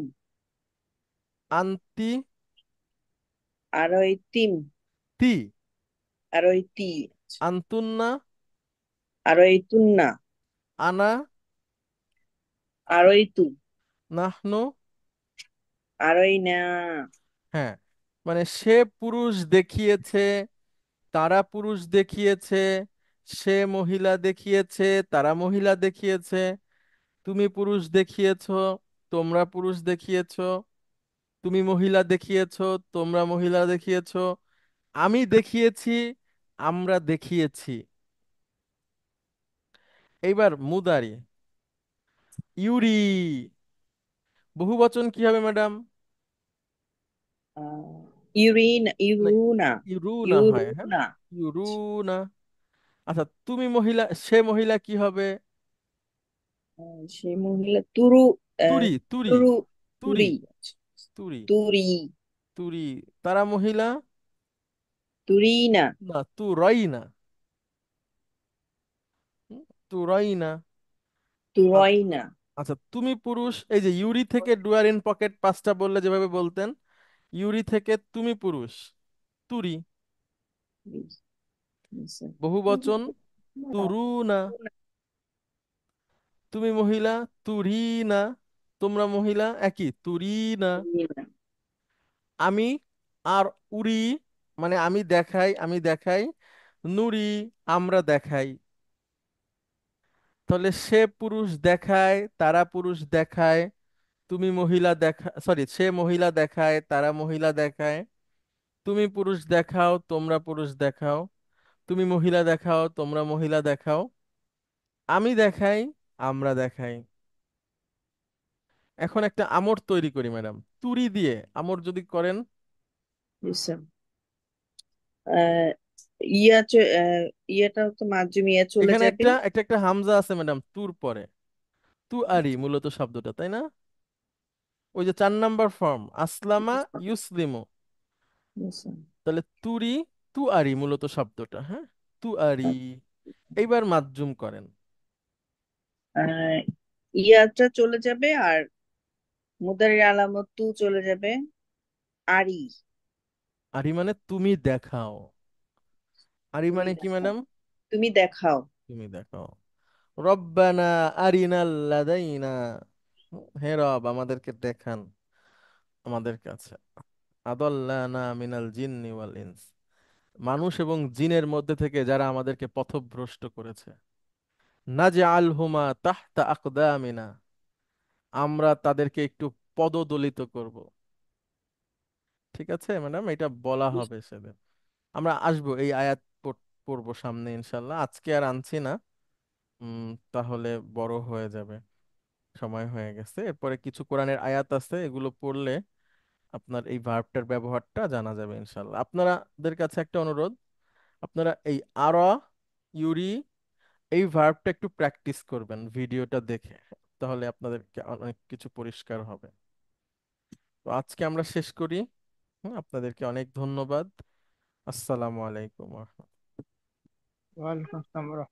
আন্তি। আরোই তিম। তি। আরোই তি। আন্তুন্না। আরোই তুন্না। আনা। আরোই তু। নাহনু। আরোই না। হ্যাঁ, মানে সে পুরুষ দেখিয়েছে, তারা পুরুষ দেখিয়েছে, সে মহিলা দেখিয়েছে, তারা মহিলা দেখিয়েছে, তুমি পুরুষ দেখিয়েছো, তোমরা পুরুষ দেখিয়েছো, তুমি মহিলা দেখিয়েছো, তোমরা মহিলা দেখিয়েছো, আমি দেখিয়েছি, আমরা দেখিয়েছি। এইবার মুদারি। ইউরি, বহু বচন কি হবে ম্যাডাম? ইউরিন, না, ইউরুনা। ইউরু না হয়, হ্যাঁ, ইউরুনা। ইউরু না। আচ্ছা, তুমি মহিলা, সে মহিলা কি হবে? সেই মহিলা তুরু। তুরি, তুরি, তুরু। তুরি, তুরি। তুরি, তুরি। তুরি। তারা মহিলা? তুরিনা। না, তুরই না। তুরই না। আচ্ছা। তুরইনা। আচ্ছা, তুমি পুরুষ, এই যে ইউরি থেকে ডুয়ার ইন পকেট পাঁচটা বললে যেভাবে বলতেন, ইউরি থেকে তুমি পুরুষ, তুরি। বহু বচন তুরুনা। তুমি মহিলা, তুরিনা। তোমরা মহিলা, একই, তুরিনা। তুরিনা। আমি আর উরি, মানে আমি দেখাই, আমি দেখাই। নুরি, আমরা দেখাই। তাহলে সে পুরুষ দেখায়, তারা পুরুষ দেখায়, তুমি মহিলা দেখা, সরি, সে মহিলা দেখায়, তারা মহিলা দেখায়, তুমি পুরুষ দেখাও, তোমরা পুরুষ দেখাও, তুমি মহিলা দেখাও, তোমরা মহিলা দেখাও, আমি দেখাই, আমরা দেখাই। এখন একটা আমর তৈরি করি ম্যাডাম, তুরি দিয়ে আমর যদি করেন। বুঝছেন? আহ, ইয়া ইয়েটা তো মাধ্যম ইয়া চলে এখানে যাবে। একটা একটা একটা হামজা আছে ম্যাডাম, তুর পরে। তু আরি মূলত শব্দটা, তাই না? ওই যে 4 নাম্বার ফর্ম, আসলামা ইউসলিমু। বুঝছেন? তাহলে তুরি, তু আরি মূলত শব্দটা, হ্যাঁ, তু আরি। এইবার মাজ্জুম করেন। আহ, ইয়াটা চলে যাবে আর মুদারির আলামত তু চলে যাবে। আরি। আরি মানে তুমি দেখাও। আরি তুমি মানে কি দেখাও। ম্যাডাম? তুমি দেখাও। তুমি দেখাও। রব্বানা আরিনাল লাদাইনা, হে রব আমাদেরকে দেখান, আমাদের কাছে। আদাল্লানা মিনাল জিন্নি ওয়াল ইনস, মানুষ এবং জিনের মধ্যে থেকে যারা আমাদেরকে পথভ্রষ্ট করেছে। নাজআলহুমা তাহতা আকদামিনা, আমরা তাদেরকে একটু পদদলিত করব। ঠিক আছে ম্যাডাম, এটা বলা হবে সেদিন। আমরা আসবো, এই আয়াত পড়বো সামনে ইনশাল্লাহ, আজকে আর আনছি না। তাহলে বড় হয়ে যাবে, সময় হয়ে গেছে। এরপরে কিছু কোরআনের আয়াত আছে, এগুলো পড়লে আপনার এই ভার্বটার ব্যবহারটা জানা যাবে ইনশাল্লাহ। আপনাদের কাছে একটা অনুরোধ, আপনারা এই আরা, ইউরি, এই ভার্বটা একটু প্র্যাকটিস করবেন ভিডিওটা দেখে, তাহলে আপনাদেরকে অনেক কিছু পরিষ্কার হবে। তো আজকে আমরা শেষ করি। আপনাদেরকে অনেক ধন্যবাদ। আসসালামু আলাইকুম। ওয়ালাইকুম আসসালাম।